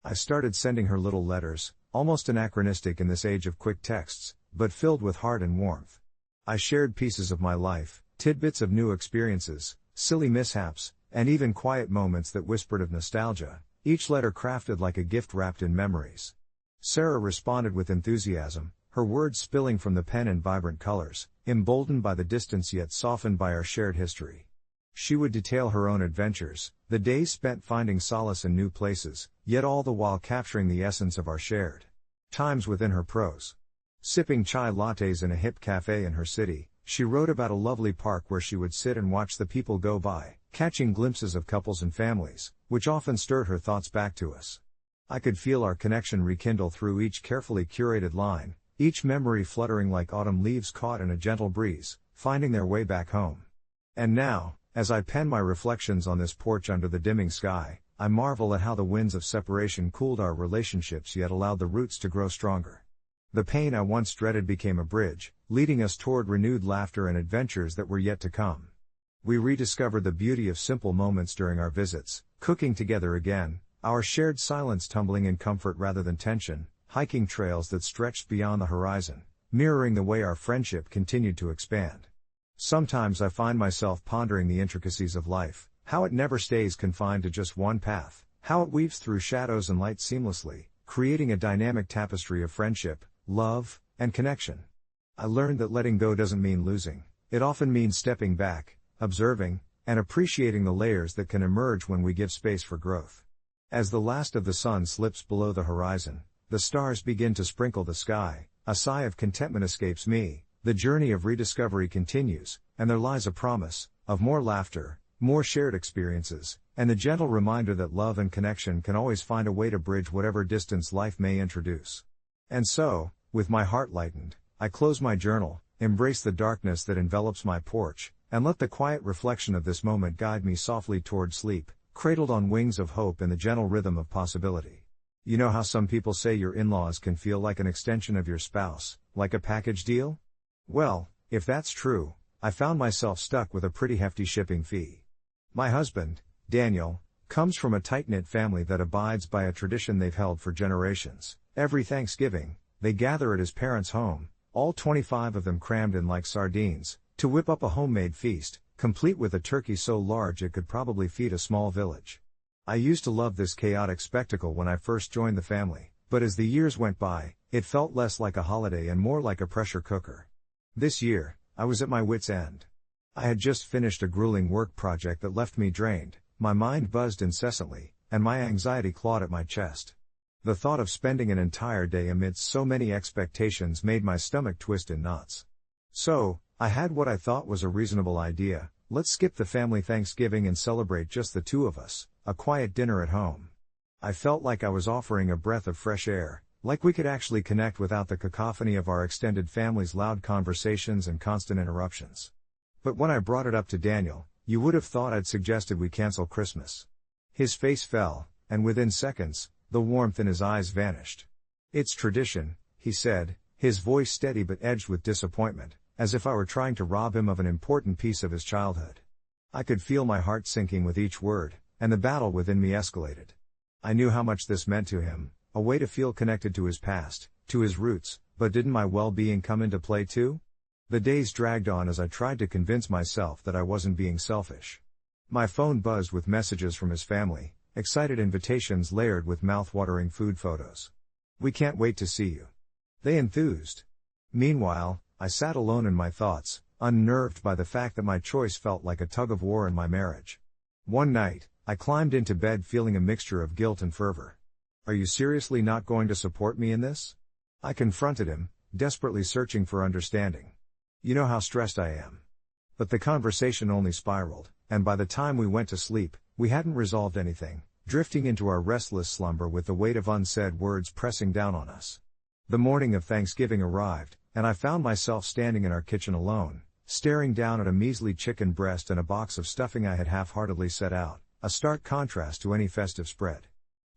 I started sending her little letters, almost anachronistic in this age of quick texts, but filled with heart and warmth. I shared pieces of my life, tidbits of new experiences, silly mishaps, and even quiet moments that whispered of nostalgia, each letter crafted like a gift wrapped in memories. Sarah responded with enthusiasm, her words spilling from the pen in vibrant colors, emboldened by the distance yet softened by our shared history. She would detail her own adventures, the days spent finding solace in new places, yet all the while capturing the essence of our shared times within her prose. Sipping chai lattes in a hip cafe in her city, she wrote about a lovely park where she would sit and watch the people go by, catching glimpses of couples and families, which often stirred her thoughts back to us. I could feel our connection rekindle through each carefully curated line, each memory fluttering like autumn leaves caught in a gentle breeze, finding their way back home. And now, as I pen my reflections on this porch under the dimming sky, I marvel at how the winds of separation cooled our relationships yet allowed the roots to grow stronger. The pain I once dreaded became a bridge, leading us toward renewed laughter and adventures that were yet to come. We rediscovered the beauty of simple moments during our visits, cooking together again, our shared silence tumbling in comfort rather than tension, hiking trails that stretched beyond the horizon, mirroring the way our friendship continued to expand. Sometimes I find myself pondering the intricacies of life, how it never stays confined to just one path, how it weaves through shadows and light seamlessly, creating a dynamic tapestry of friendship, love, and connection. I learned that letting go doesn't mean losing, it often means stepping back, observing, and appreciating the layers that can emerge when we give space for growth. As the last of the sun slips below the horizon, the stars begin to sprinkle the sky, a sigh of contentment escapes me. The journey of rediscovery continues, and there lies a promise of more laughter, more shared experiences, and the gentle reminder that love and connection can always find a way to bridge whatever distance life may introduce. And so, with my heart lightened, I close my journal, embrace the darkness that envelops my porch, and let the quiet reflection of this moment guide me softly toward sleep, cradled on wings of hope in the gentle rhythm of possibility. You know how some people say your in-laws can feel like an extension of your spouse, like a package deal? Well, if that's true, I found myself stuck with a pretty hefty shipping fee. My husband, Daniel, comes from a tight-knit family that abides by a tradition they've held for generations. Every Thanksgiving, they gather at his parents' home, all 25 of them crammed in like sardines, to whip up a homemade feast, complete with a turkey so large it could probably feed a small village. I used to love this chaotic spectacle when I first joined the family, but as the years went by, it felt less like a holiday and more like a pressure cooker. This year, I was at my wit's end. I had just finished a grueling work project that left me drained, my mind buzzed incessantly, and my anxiety clawed at my chest. The thought of spending an entire day amidst so many expectations made my stomach twist in knots. So, I had what I thought was a reasonable idea: let's skip the family Thanksgiving and celebrate just the two of us, a quiet dinner at home. I felt like I was offering a breath of fresh air, like we could actually connect without the cacophony of our extended family's loud conversations and constant interruptions. But when I brought it up to Daniel, you would have thought I'd suggested we cancel Christmas. His face fell, and within seconds, the warmth in his eyes vanished. It's tradition, he said, his voice steady but edged with disappointment, as if I were trying to rob him of an important piece of his childhood. I could feel my heart sinking with each word, and the battle within me escalated. I knew how much this meant to him, a way to feel connected to his past, to his roots, but didn't my well-being come into play too? The days dragged on as I tried to convince myself that I wasn't being selfish. My phone buzzed with messages from his family, excited invitations layered with mouth-watering food photos. "We can't wait to see you," they enthused. Meanwhile, I sat alone in my thoughts, unnerved by the fact that my choice felt like a tug-of-war in my marriage. One night, I climbed into bed feeling a mixture of guilt and fervor. "Are you seriously not going to support me in this?" I confronted him, desperately searching for understanding. "You know how stressed I am." But the conversation only spiraled, and by the time we went to sleep, we hadn't resolved anything, drifting into our restless slumber with the weight of unsaid words pressing down on us. The morning of Thanksgiving arrived, and I found myself standing in our kitchen alone, staring down at a measly chicken breast and a box of stuffing I had half-heartedly set out, a stark contrast to any festive spread.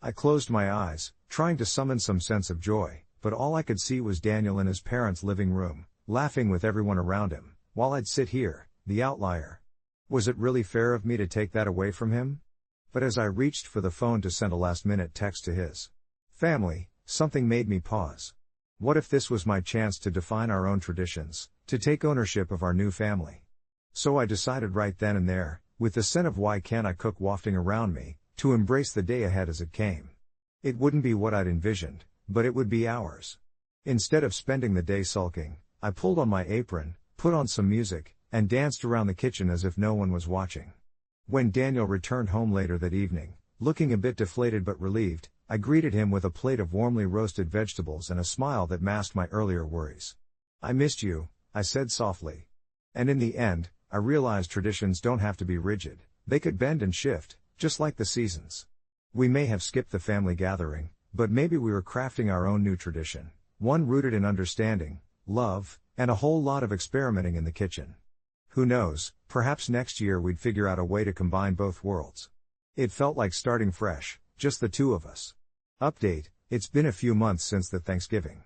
I closed my eyes, trying to summon some sense of joy, but all I could see was Daniel in his parents' living room, laughing with everyone around him, while I'd sit here, the outlier. Was it really fair of me to take that away from him? But as I reached for the phone to send a last-minute text to his family, something made me pause. What if this was my chance to define our own traditions, to take ownership of our new family? So I decided right then and there, with the scent of "why can't I cook" wafting around me, to embrace the day ahead as it came. It wouldn't be what I'd envisioned, but it would be ours. Instead of spending the day sulking, I pulled on my apron, put on some music, and danced around the kitchen as if no one was watching. When Daniel returned home later that evening, looking a bit deflated but relieved, I greeted him with a plate of warmly roasted vegetables and a smile that masked my earlier worries. "I missed you," I said softly. And in the end, I realized traditions don't have to be rigid, they could bend and shift, just like the seasons. We may have skipped the family gathering, but maybe we were crafting our own new tradition, one rooted in understanding, love, and a whole lot of experimenting in the kitchen. Who knows, perhaps next year we'd figure out a way to combine both worlds. It felt like starting fresh, just the two of us. Update: it's been a few months since the Thanksgiving.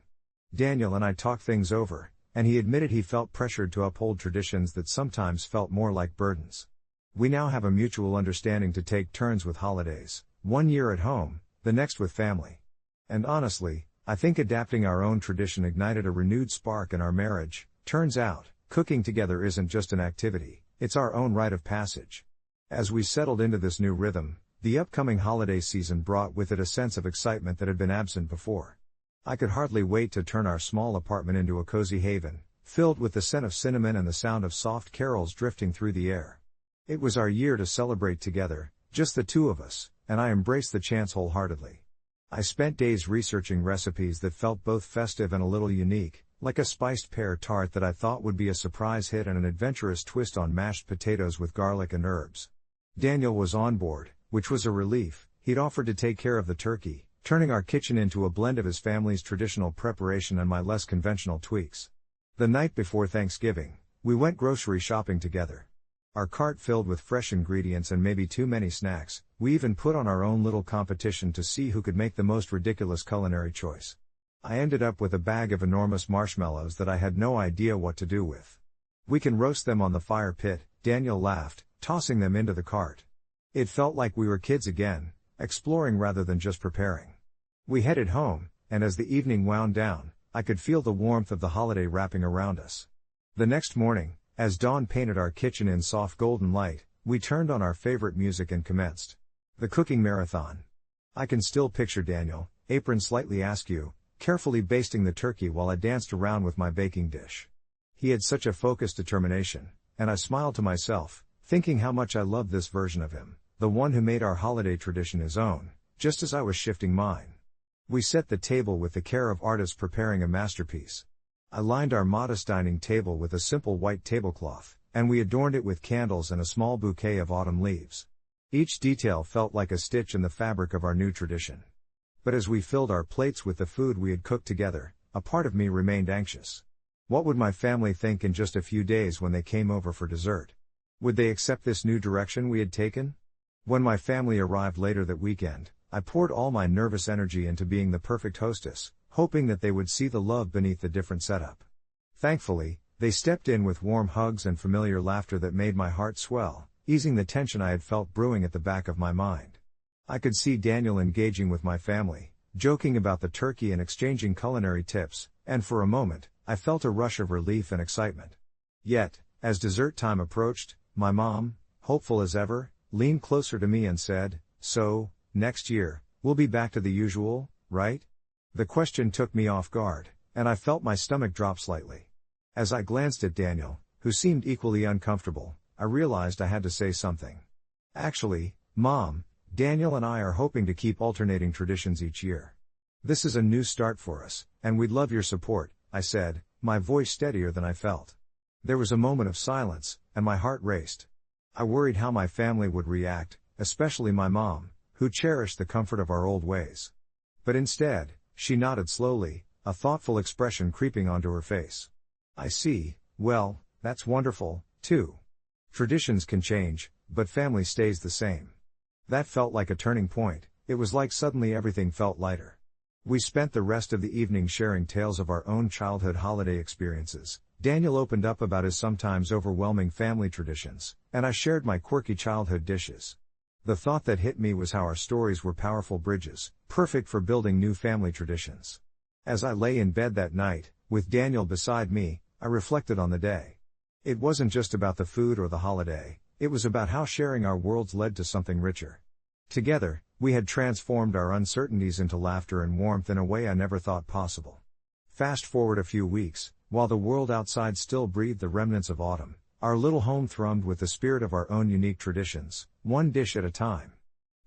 Daniel and I talked things over, and he admitted he felt pressured to uphold traditions that sometimes felt more like burdens. We now have a mutual understanding to take turns with holidays, one year at home, the next with family. And honestly, I think adapting our own tradition ignited a renewed spark in our marriage. Turns out, cooking together isn't just an activity, it's our own rite of passage. As we settled into this new rhythm, the upcoming holiday season brought with it a sense of excitement that had been absent before. I could hardly wait to turn our small apartment into a cozy haven, filled with the scent of cinnamon and the sound of soft carols drifting through the air. It was our year to celebrate together, just the two of us, and I embraced the chance wholeheartedly. I spent days researching recipes that felt both festive and a little unique, like a spiced pear tart that I thought would be a surprise hit and an adventurous twist on mashed potatoes with garlic and herbs. Daniel was on board, which was a relief. He'd offered to take care of the turkey, turning our kitchen into a blend of his family's traditional preparation and my less conventional tweaks. The night before Thanksgiving, we went grocery shopping together. Our cart filled with fresh ingredients and maybe too many snacks. We even put on our own little competition to see who could make the most ridiculous culinary choice. I ended up with a bag of enormous marshmallows that I had no idea what to do with. "We can roast them on the fire pit," Daniel laughed, tossing them into the cart. It felt like we were kids again, exploring rather than just preparing. We headed home, and as the evening wound down, I could feel the warmth of the holiday wrapping around us. The next morning, as dawn painted our kitchen in soft golden light, we turned on our favorite music and commenced the cooking marathon. I can still picture Daniel, apron slightly askew, carefully basting the turkey while I danced around with my baking dish. He had such a focused determination, and I smiled to myself, thinking how much I loved this version of him, the one who made our holiday tradition his own, just as I was shifting mine. We set the table with the care of artists preparing a masterpiece. I lined our modest dining table with a simple white tablecloth, and we adorned it with candles and a small bouquet of autumn leaves. Each detail felt like a stitch in the fabric of our new tradition. But as we filled our plates with the food we had cooked together, a part of me remained anxious. What would my family think in just a few days when they came over for dessert? Would they accept this new direction we had taken? When my family arrived later that weekend, I poured all my nervous energy into being the perfect hostess, hoping that they would see the love beneath the different setup. Thankfully, they stepped in with warm hugs and familiar laughter that made my heart swell, easing the tension I had felt brewing at the back of my mind. I could see Daniel engaging with my family, joking about the turkey and exchanging culinary tips, and for a moment, I felt a rush of relief and excitement. Yet, as dessert time approached, my mom, hopeful as ever, leaned closer to me and said, "So, next year, we'll be back to the usual, right?" The question took me off guard, and I felt my stomach drop slightly. As I glanced at Daniel, who seemed equally uncomfortable, I realized I had to say something. "Actually, Mom, Daniel and I are hoping to keep alternating traditions each year. This is a new start for us, and we'd love your support," I said, my voice steadier than I felt. There was a moment of silence, and my heart raced. I worried how my family would react, especially my mom, who cherished the comfort of our old ways. But instead, she nodded slowly, a thoughtful expression creeping onto her face. "I see. Well, that's wonderful, too. Traditions can change, but family stays the same." That felt like a turning point. It was like suddenly everything felt lighter. We spent the rest of the evening sharing tales of our own childhood holiday experiences. Daniel opened up about his sometimes overwhelming family traditions, and I shared my quirky childhood dishes. The thought that hit me was how our stories were powerful bridges, perfect for building new family traditions. As I lay in bed that night, with Daniel beside me, I reflected on the day. It wasn't just about the food or the holiday, it was about how sharing our worlds led to something richer. Together, we had transformed our uncertainties into laughter and warmth in a way I never thought possible. Fast forward a few weeks, while the world outside still breathed the remnants of autumn, our little home thrummed with the spirit of our own unique traditions, one dish at a time.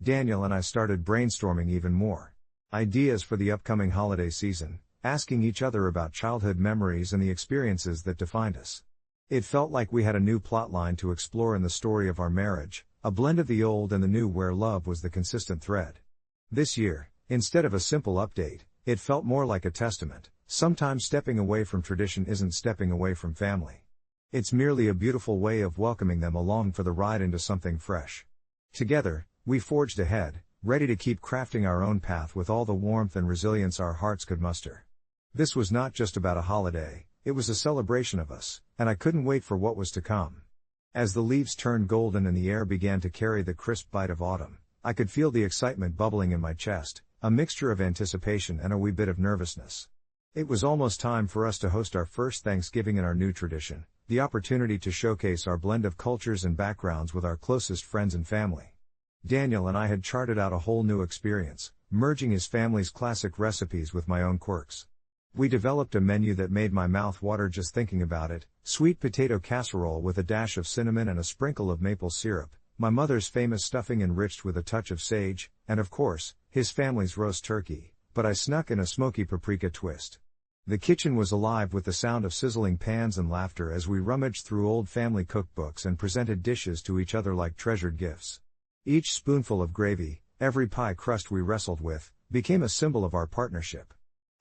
Daniel and I started brainstorming even more. ideas for the upcoming holiday season, asking each other about childhood memories and the experiences that defined us. It felt like we had a new plotline to explore in the story of our marriage, a blend of the old and the new where love was the consistent thread. This year, instead of a simple update, it felt more like a testament. Sometimes stepping away from tradition isn't stepping away from family. It's merely a beautiful way of welcoming them along for the ride into something fresh. Together, we forged ahead, ready to keep crafting our own path with all the warmth and resilience our hearts could muster. This was not just about a holiday, it was a celebration of us, and I couldn't wait for what was to come. As the leaves turned golden and the air began to carry the crisp bite of autumn, I could feel the excitement bubbling in my chest, a mixture of anticipation and a wee bit of nervousness. It was almost time for us to host our first Thanksgiving in our new tradition, the opportunity to showcase our blend of cultures and backgrounds with our closest friends and family. Daniel and I had charted out a whole new experience, merging his family's classic recipes with my own quirks. We developed a menu that made my mouth water just thinking about it: sweet potato casserole with a dash of cinnamon and a sprinkle of maple syrup, my mother's famous stuffing enriched with a touch of sage, and of course, his family's roast turkey, but I snuck in a smoky paprika twist. The kitchen was alive with the sound of sizzling pans and laughter as we rummaged through old family cookbooks and presented dishes to each other like treasured gifts. Each spoonful of gravy, every pie crust we wrestled with, became a symbol of our partnership.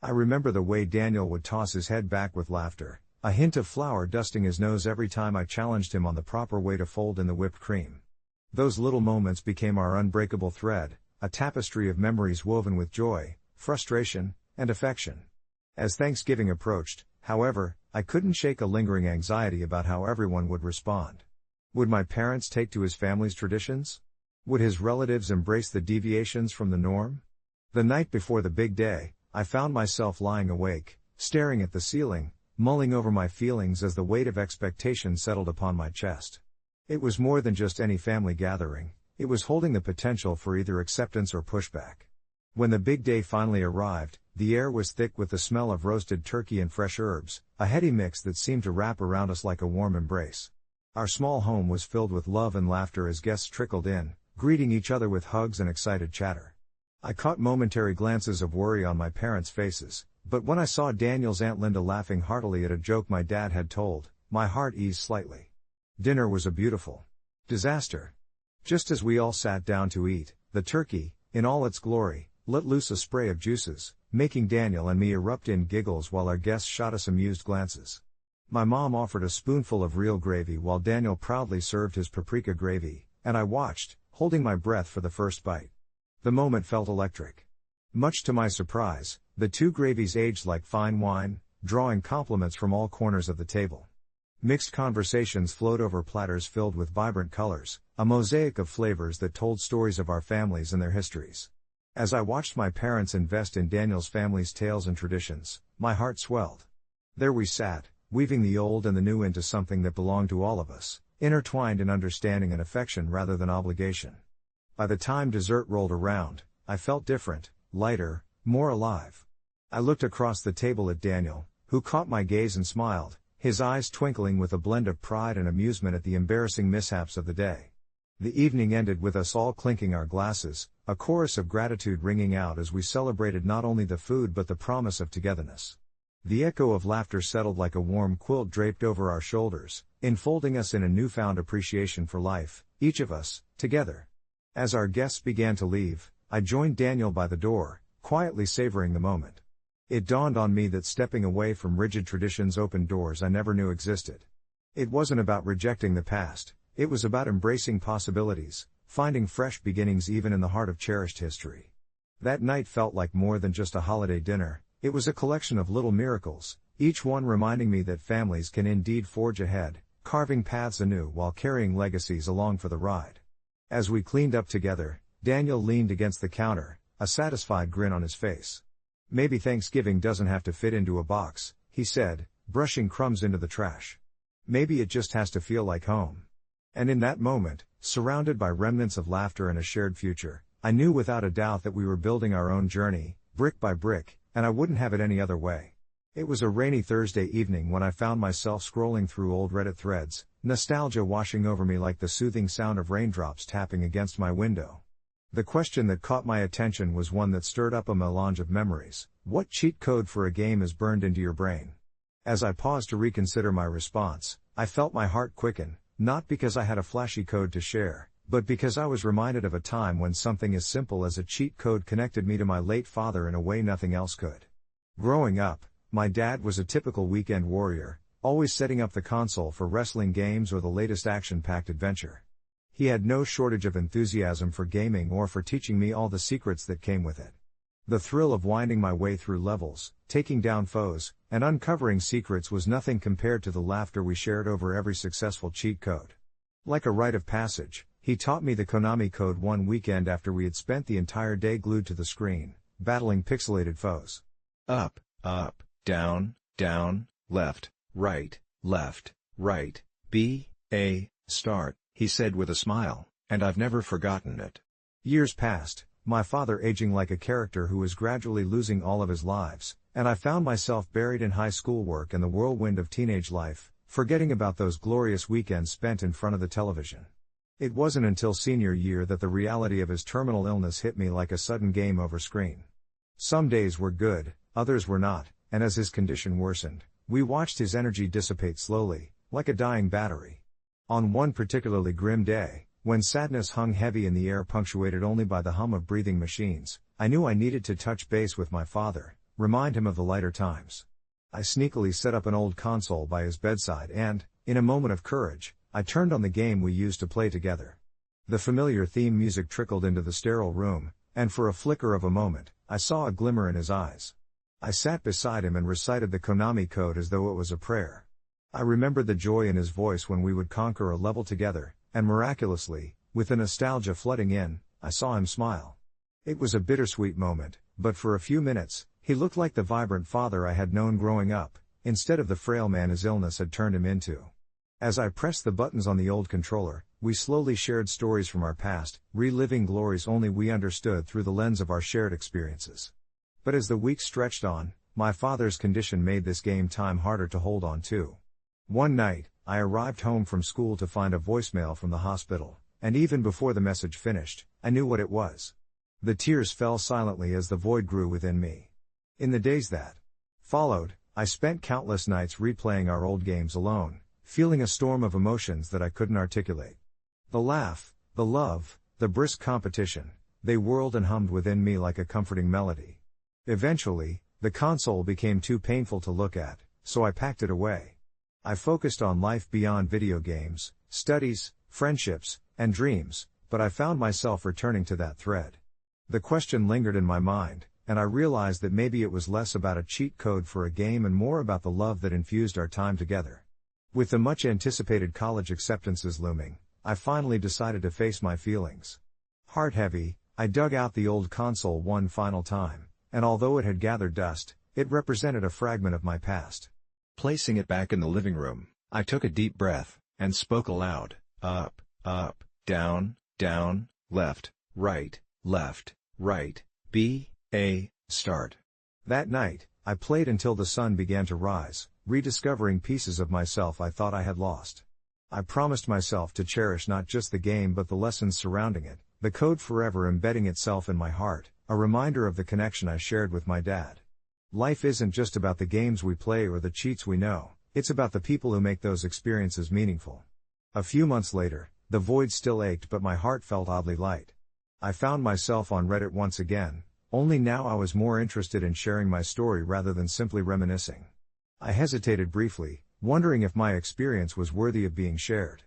I remember the way Daniel would toss his head back with laughter, a hint of flour dusting his nose every time I challenged him on the proper way to fold in the whipped cream. Those little moments became our unbreakable thread, a tapestry of memories woven with joy, frustration, and affection. As Thanksgiving approached, however, I couldn't shake a lingering anxiety about how everyone would respond. Would my parents take to his family's traditions? Would his relatives embrace the deviations from the norm? The night before the big day, I found myself lying awake, staring at the ceiling, mulling over my feelings as the weight of expectation settled upon my chest. It was more than just any family gathering, it was holding the potential for either acceptance or pushback. When the big day finally arrived, the air was thick with the smell of roasted turkey and fresh herbs, a heady mix that seemed to wrap around us like a warm embrace. Our small home was filled with love and laughter as guests trickled in, greeting each other with hugs and excited chatter. I caught momentary glances of worry on my parents' faces, but when I saw Daniel's Aunt Linda laughing heartily at a joke my dad had told, my heart eased slightly. Dinner was a beautiful disaster. Just as we all sat down to eat, the turkey, in all its glory, let loose a spray of juices, making Daniel and me erupt in giggles while our guests shot us amused glances. My mom offered a spoonful of real gravy while Daniel proudly served his paprika gravy, and I watched, holding my breath for the first bite. The moment felt electric. Much to my surprise, the two gravies aged like fine wine, drawing compliments from all corners of the table. Mixed conversations flowed over platters filled with vibrant colors, a mosaic of flavors that told stories of our families and their histories. As I watched my parents invest in Daniel's family's tales and traditions, my heart swelled. There we sat, weaving the old and the new into something that belonged to all of us, intertwined in understanding and affection rather than obligation. By the time dessert rolled around, I felt different, lighter, more alive. I looked across the table at Daniel, who caught my gaze and smiled, his eyes twinkling with a blend of pride and amusement at the embarrassing mishaps of the day. The evening ended with us all clinking our glasses, a chorus of gratitude ringing out as we celebrated not only the food but the promise of togetherness. The echo of laughter settled like a warm quilt draped over our shoulders, enfolding us in a newfound appreciation for life, each of us, together. As our guests began to leave, I joined Daniel by the door, quietly savoring the moment. It dawned on me that stepping away from rigid traditions opened doors I never knew existed. It wasn't about rejecting the past, it was about embracing possibilities, finding fresh beginnings even in the heart of cherished history. That night felt like more than just a holiday dinner, it was a collection of little miracles, each one reminding me that families can indeed forge ahead, carving paths anew while carrying legacies along for the ride. As we cleaned up together, Daniel leaned against the counter, a satisfied grin on his face. Maybe Thanksgiving doesn't have to fit into a box, he said, brushing crumbs into the trash. Maybe it just has to feel like home. And in that moment, surrounded by remnants of laughter and a shared future, I knew without a doubt that we were building our own journey, brick by brick, and I wouldn't have it any other way. It was a rainy Thursday evening when I found myself scrolling through old Reddit threads, nostalgia washing over me like the soothing sound of raindrops tapping against my window. The question that caught my attention was one that stirred up a melange of memories. What cheat code for a game is burned into your brain? As I paused to reconsider my response, I felt my heart quicken, not because I had a flashy code to share, but because I was reminded of a time when something as simple as a cheat code connected me to my late father in a way nothing else could. Growing up, my dad was a typical weekend warrior, always setting up the console for wrestling games or the latest action-packed adventure. He had no shortage of enthusiasm for gaming or for teaching me all the secrets that came with it. The thrill of winding my way through levels, taking down foes, and uncovering secrets was nothing compared to the laughter we shared over every successful cheat code. Like a rite of passage, he taught me the Konami code one weekend after we had spent the entire day glued to the screen, battling pixelated foes. Up, down, left, right, B, A, start, he said with a smile, and I've never forgotten it. Years passed, my father aging like a character who was gradually losing all of his lives, and I found myself buried in high school work and the whirlwind of teenage life, forgetting about those glorious weekends spent in front of the television. It wasn't until senior year that the reality of his terminal illness hit me like a sudden game over screen. Some days were good, others were not, and as his condition worsened, we watched his energy dissipate slowly, like a dying battery. On one particularly grim day, when sadness hung heavy in the air punctuated only by the hum of breathing machines, I knew I needed to touch base with my father, remind him of the lighter times. I sneakily set up an old console by his bedside and, in a moment of courage, I turned on the game we used to play together. The familiar theme music trickled into the sterile room, and for a flicker of a moment, I saw a glimmer in his eyes. I sat beside him and recited the Konami code as though it was a prayer. I remembered the joy in his voice when we would conquer a level together, and miraculously, with the nostalgia flooding in, I saw him smile. It was a bittersweet moment, but for a few minutes, he looked like the vibrant father I had known growing up, instead of the frail man his illness had turned him into. As I pressed the buttons on the old controller, we slowly shared stories from our past, reliving glories only we understood through the lens of our shared experiences. But as the weeks stretched on, my father's condition made this game time harder to hold on to. One night, I arrived home from school to find a voicemail from the hospital, and even before the message finished, I knew what it was. The tears fell silently as the void grew within me. In the days that followed, I spent countless nights replaying our old games alone, feeling a storm of emotions that I couldn't articulate. The laugh, the love, the brisk competition, they whirled and hummed within me like a comforting melody. Eventually, the console became too painful to look at, so I packed it away. I focused on life beyond video games, studies, friendships, and dreams, but I found myself returning to that thread. The question lingered in my mind, and I realized that maybe it was less about a cheat code for a game and more about the love that infused our time together. With the much anticipated college acceptances looming, I finally decided to face my feelings. Heart heavy, I dug out the old console one final time, and although it had gathered dust, it represented a fragment of my past. Placing it back in the living room, I took a deep breath, and spoke aloud, up, down, left, right, B, A, start. That night, I played until the sun began to rise, rediscovering pieces of myself I thought I had lost. I promised myself to cherish not just the game but the lessons surrounding it, the code forever embedding itself in my heart, a reminder of the connection I shared with my dad. Life isn't just about the games we play or the cheats we know, it's about the people who make those experiences meaningful. A few months later, the void still ached but my heart felt oddly light. I found myself on Reddit once again, only now I was more interested in sharing my story rather than simply reminiscing. I hesitated briefly, wondering if my experience was worthy of being shared.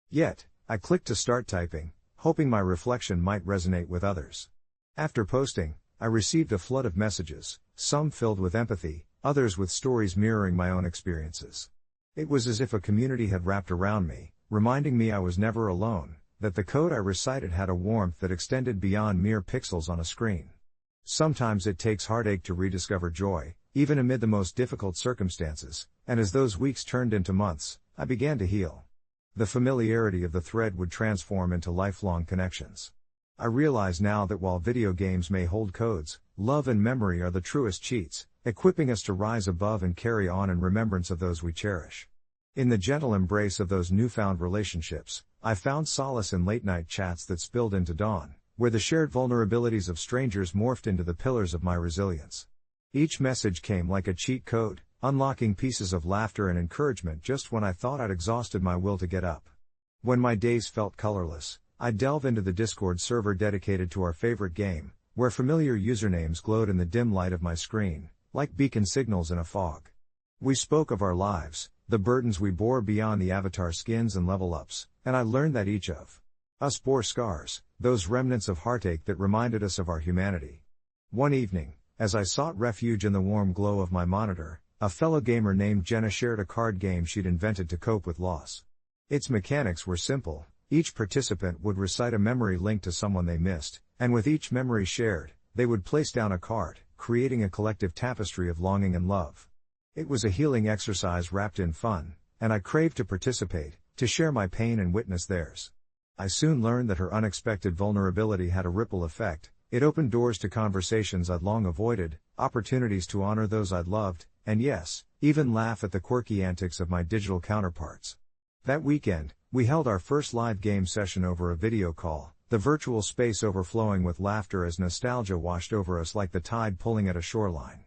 Yet, I clicked to start typing, hoping my reflection might resonate with others. After posting, I received a flood of messages, some filled with empathy, others with stories mirroring my own experiences. It was as if a community had wrapped around me, reminding me I was never alone, that the code I recited had a warmth that extended beyond mere pixels on a screen. Sometimes it takes heartache to rediscover joy, even amid the most difficult circumstances, and as those weeks turned into months, I began to heal. The familiarity of the thread would transform into lifelong connections. I realize now that while video games may hold codes, love and memory are the truest cheats, equipping us to rise above and carry on in remembrance of those we cherish. In the gentle embrace of those newfound relationships, I found solace in late-night chats that spilled into dawn, where the shared vulnerabilities of strangers morphed into the pillars of my resilience. Each message came like a cheat code, unlocking pieces of laughter and encouragement just when I thought I'd exhausted my will to get up. When my days felt colorless, I'd delve into the Discord server dedicated to our favorite game, where familiar usernames glowed in the dim light of my screen, like beacon signals in a fog. We spoke of our lives, the burdens we bore beyond the avatar skins and level ups, and I learned that each of us bore scars, those remnants of heartache that reminded us of our humanity. One evening, as I sought refuge in the warm glow of my monitor, a fellow gamer named Jenna shared a card game she'd invented to cope with loss. Its mechanics were simple. Each participant would recite a memory linked to someone they missed, and with each memory shared, they would place down a card, creating a collective tapestry of longing and love. It was a healing exercise wrapped in fun, and I craved to participate, to share my pain and witness theirs. I soon learned that her unexpected vulnerability had a ripple effect. It opened doors to conversations I'd long avoided, opportunities to honor those I'd loved, and yes, even laugh at the quirky antics of my digital counterparts. That weekend, we held our first live game session over a video call, the virtual space overflowing with laughter as nostalgia washed over us like the tide pulling at a shoreline.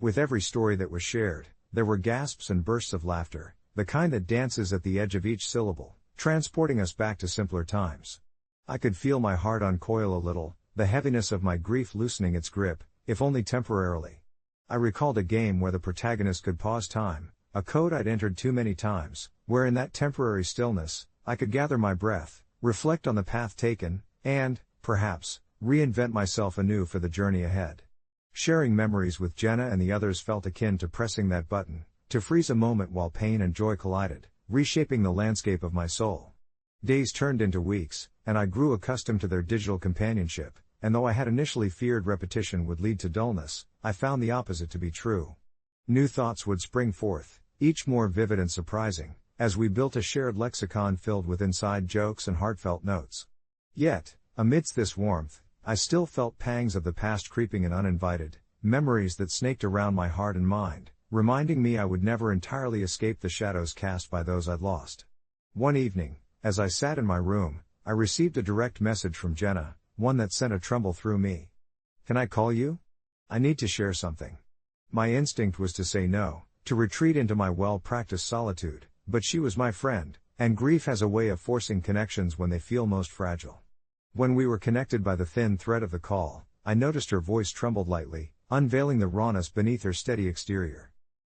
With every story that was shared, there were gasps and bursts of laughter, the kind that dances at the edge of each syllable, transporting us back to simpler times. I could feel my heart uncoil a little, the heaviness of my grief loosening its grip, if only temporarily. I recalled a game where the protagonist could pause time, a code I'd entered too many times, where in that temporary stillness, I could gather my breath, reflect on the path taken, and, perhaps, reinvent myself anew for the journey ahead. Sharing memories with Jenna and the others felt akin to pressing that button, to freeze a moment while pain and joy collided, reshaping the landscape of my soul. Days turned into weeks, and I grew accustomed to their digital companionship, and though I had initially feared repetition would lead to dullness, I found the opposite to be true. New thoughts would spring forth, each more vivid and surprising, as we built a shared lexicon filled with inside jokes and heartfelt notes. Yet, amidst this warmth, I still felt pangs of the past creeping in uninvited, memories that snaked around my heart and mind, reminding me I would never entirely escape the shadows cast by those I'd lost. One evening, as I sat in my room, I received a direct message from Jenna, one that sent a tremble through me. "Can I call you? I need to share something." My instinct was to say no, to retreat into my well-practiced solitude, but she was my friend, and grief has a way of forcing connections when they feel most fragile. When we were connected by the thin thread of the call, I noticed her voice trembled lightly, unveiling the rawness beneath her steady exterior.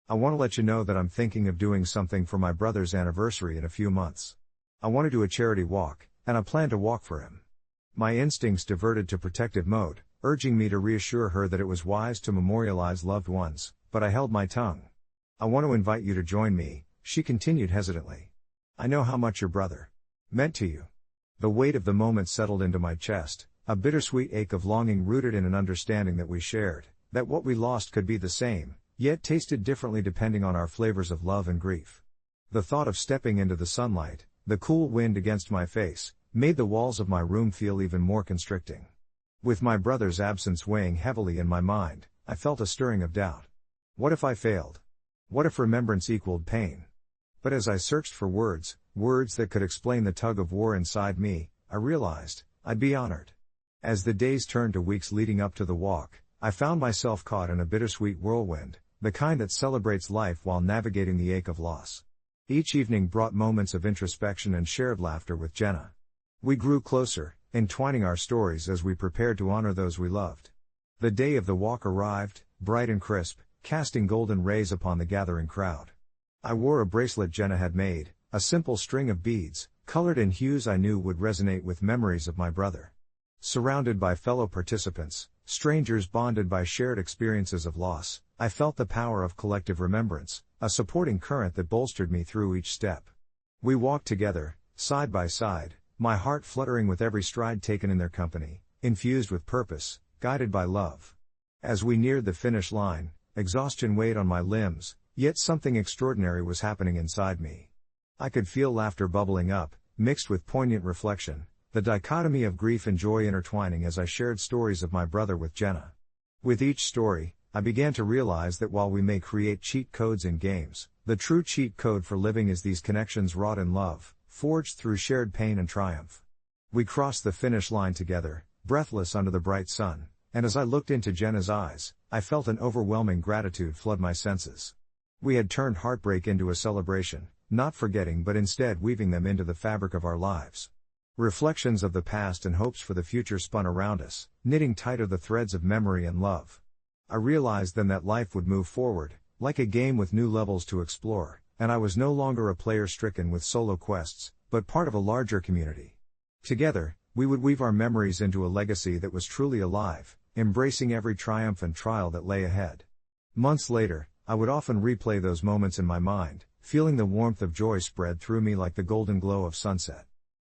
"I want to let you know that I'm thinking of doing something for my brother's anniversary in a few months. I want to do a charity walk, and I plan to walk for him." My instincts diverted to protective mode, urging me to reassure her that it was wise to memorialize loved ones, but I held my tongue. "I want to invite you to join me," she continued hesitantly. "I know how much your brother meant to you." The weight of the moment settled into my chest, a bittersweet ache of longing rooted in an understanding that we shared, that what we lost could be the same, yet tasted differently depending on our flavors of love and grief. The thought of stepping into the sunlight, the cool wind against my face, made the walls of my room feel even more constricting. With my brother's absence weighing heavily in my mind, I felt a stirring of doubt. What if I failed? What if remembrance equaled pain? But as I searched for words that could explain the tug of war inside me, I realized, I'd be honored. As the days turned to weeks leading up to the walk, I found myself caught in a bittersweet whirlwind, the kind that celebrates life while navigating the ache of loss. Each evening brought moments of introspection and shared laughter with Jenna. We grew closer, entwining our stories as we prepared to honor those we loved. The day of the walk arrived, bright and crisp, casting golden rays upon the gathering crowd. I wore a bracelet Jenna had made, a simple string of beads, colored in hues I knew would resonate with memories of my brother. Surrounded by fellow participants, strangers bonded by shared experiences of loss, I felt the power of collective remembrance, a supporting current that bolstered me through each step. We walked together, side by side, my heart fluttering with every stride taken in their company, infused with purpose, guided by love. As we neared the finish line, exhaustion weighed on my limbs, yet something extraordinary was happening inside me. I could feel laughter bubbling up, mixed with poignant reflection, the dichotomy of grief and joy intertwining as I shared stories of my brother with Jenna. With each story, I began to realize that while we may create cheat codes in games, the true cheat code for living is these connections wrought in love, forged through shared pain and triumph. We crossed the finish line together, breathless under the bright sun, and as I looked into Jenna's eyes, I felt an overwhelming gratitude flood my senses. We had turned heartbreak into a celebration, not forgetting but instead weaving them into the fabric of our lives. Reflections of the past and hopes for the future spun around us, knitting tighter the threads of memory and love. I realized then that life would move forward, like a game with new levels to explore, and I was no longer a player stricken with solo quests, but part of a larger community. Together, we would weave our memories into a legacy that was truly alive, embracing every triumph and trial that lay ahead. Months later, I would often replay those moments in my mind, feeling the warmth of joy spread through me like the golden glow of sunset.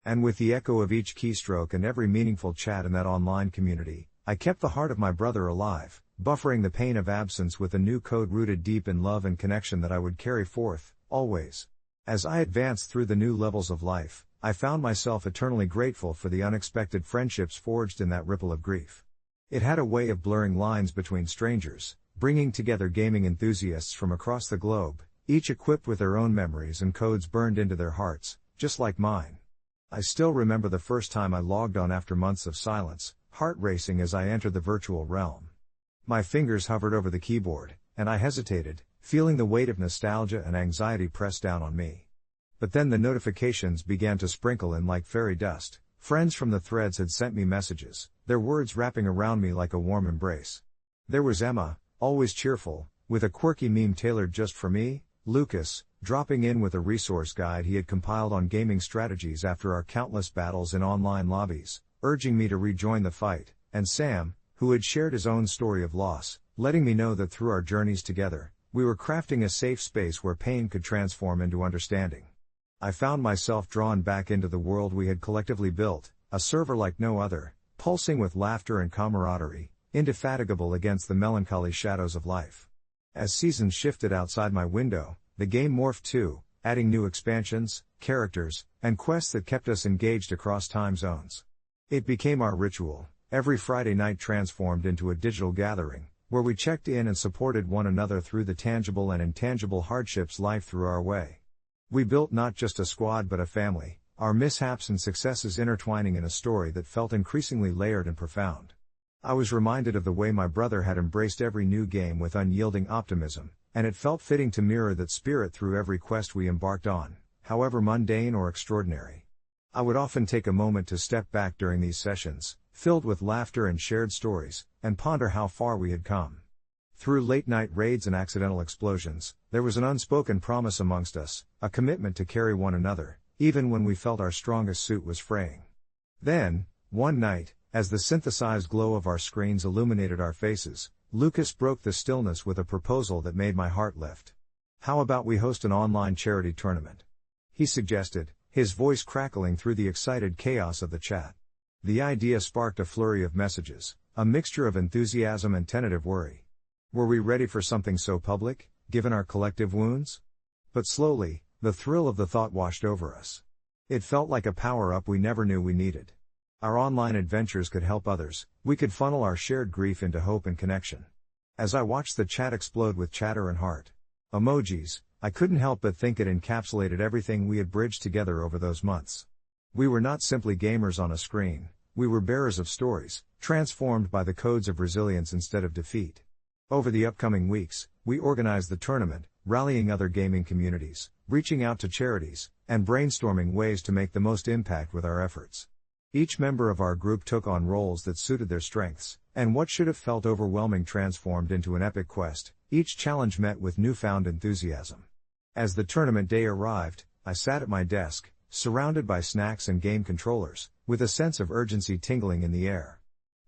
And with the echo of each keystroke and every meaningful chat in that online community, I kept the heart of my brother alive, buffering the pain of absence with a new code rooted deep in love and connection that I would carry forth, always. As I advanced through the new levels of life, I found myself eternally grateful for the unexpected friendships forged in that ripple of grief. It had a way of blurring lines between strangers, bringing together gaming enthusiasts from across the globe, each equipped with their own memories and codes burned into their hearts, just like mine. I still remember the first time I logged on after months of silence, heart racing as I entered the virtual realm. My fingers hovered over the keyboard, and I hesitated, feeling the weight of nostalgia and anxiety press down on me. But then the notifications began to sprinkle in like fairy dust. Friends from the threads had sent me messages, their words wrapping around me like a warm embrace. There was Emma, always cheerful, with a quirky meme tailored just for me, Lucas, dropping in with a resource guide he had compiled on gaming strategies after our countless battles in online lobbies, urging me to rejoin the fight, and Sam, who had shared his own story of loss, letting me know that through our journeys together, we were crafting a safe space where pain could transform into understanding. I found myself drawn back into the world we had collectively built, a server like no other, pulsing with laughter and camaraderie, indefatigable against the melancholy shadows of life. As seasons shifted outside my window, the game morphed too, adding new expansions, characters, and quests that kept us engaged across time zones. It became our ritual, every Friday night transformed into a digital gathering, where we checked in and supported one another through the tangible and intangible hardships life threw our way. We built not just a squad but a family, our mishaps and successes intertwining in a story that felt increasingly layered and profound. I was reminded of the way my brother had embraced every new game with unyielding optimism, and it felt fitting to mirror that spirit through every quest we embarked on, however mundane or extraordinary. I would often take a moment to step back during these sessions, filled with laughter and shared stories, and ponder how far we had come. Through late-night raids and accidental explosions, there was an unspoken promise amongst us, a commitment to carry one another, even when we felt our strongest suit was fraying. Then, one night, as the synthesized glow of our screens illuminated our faces, Lucas broke the stillness with a proposal that made my heart lift. "How about we host an online charity tournament?" he suggested, his voice crackling through the excited chaos of the chat. The idea sparked a flurry of messages, a mixture of enthusiasm and tentative worry. Were we ready for something so public, given our collective wounds? But slowly, the thrill of the thought washed over us. It felt like a power-up we never knew we needed. Our online adventures could help others, we could funnel our shared grief into hope and connection. As I watched the chat explode with chatter and heart emojis, I couldn't help but think it encapsulated everything we had bridged together over those months. We were not simply gamers on a screen, we were bearers of stories, transformed by the codes of resilience instead of defeat. Over the upcoming weeks, we organized the tournament, rallying other gaming communities, reaching out to charities, and brainstorming ways to make the most impact with our efforts. Each member of our group took on roles that suited their strengths, and what should have felt overwhelming transformed into an epic quest, each challenge met with newfound enthusiasm. As the tournament day arrived, I sat at my desk, surrounded by snacks and game controllers, with a sense of urgency tingling in the air.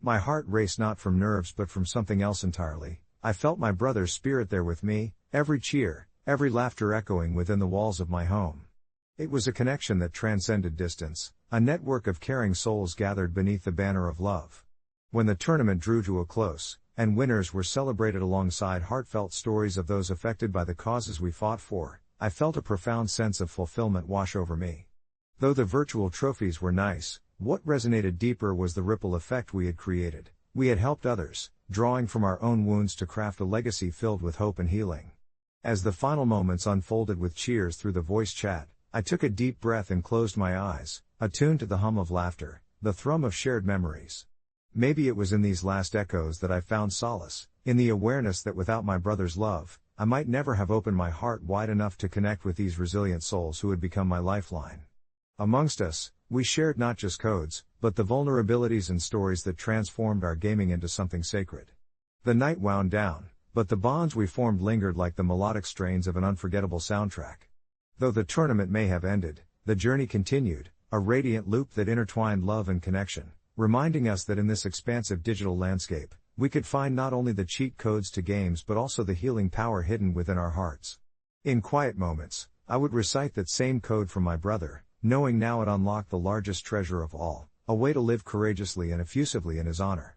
My heart raced not from nerves but from something else entirely. I felt my brother's spirit there with me, every cheer, every laughter echoing within the walls of my home. It was a connection that transcended distance, a network of caring souls gathered beneath the banner of love. When the tournament drew to a close, and winners were celebrated alongside heartfelt stories of those affected by the causes we fought for, I felt a profound sense of fulfillment wash over me. Though the virtual trophies were nice, what resonated deeper was the ripple effect we had created. We had helped others, drawing from our own wounds to craft a legacy filled with hope and healing. As the final moments unfolded with cheers through the voice chat, I took a deep breath and closed my eyes, attuned to the hum of laughter, the thrum of shared memories. Maybe it was in these last echoes that I found solace, in the awareness that without my brother's love, I might never have opened my heart wide enough to connect with these resilient souls who had become my lifeline. Amongst us, we shared not just codes, but the vulnerabilities and stories that transformed our gaming into something sacred. The night wound down, but the bonds we formed lingered like the melodic strains of an unforgettable soundtrack. Though the tournament may have ended, the journey continued, a radiant loop that intertwined love and connection, reminding us that in this expansive digital landscape, we could find not only the cheat codes to games but also the healing power hidden within our hearts. In quiet moments, I would recite that same code from my brother, knowing now it unlocked the largest treasure of all, a way to live courageously and effusively in his honor.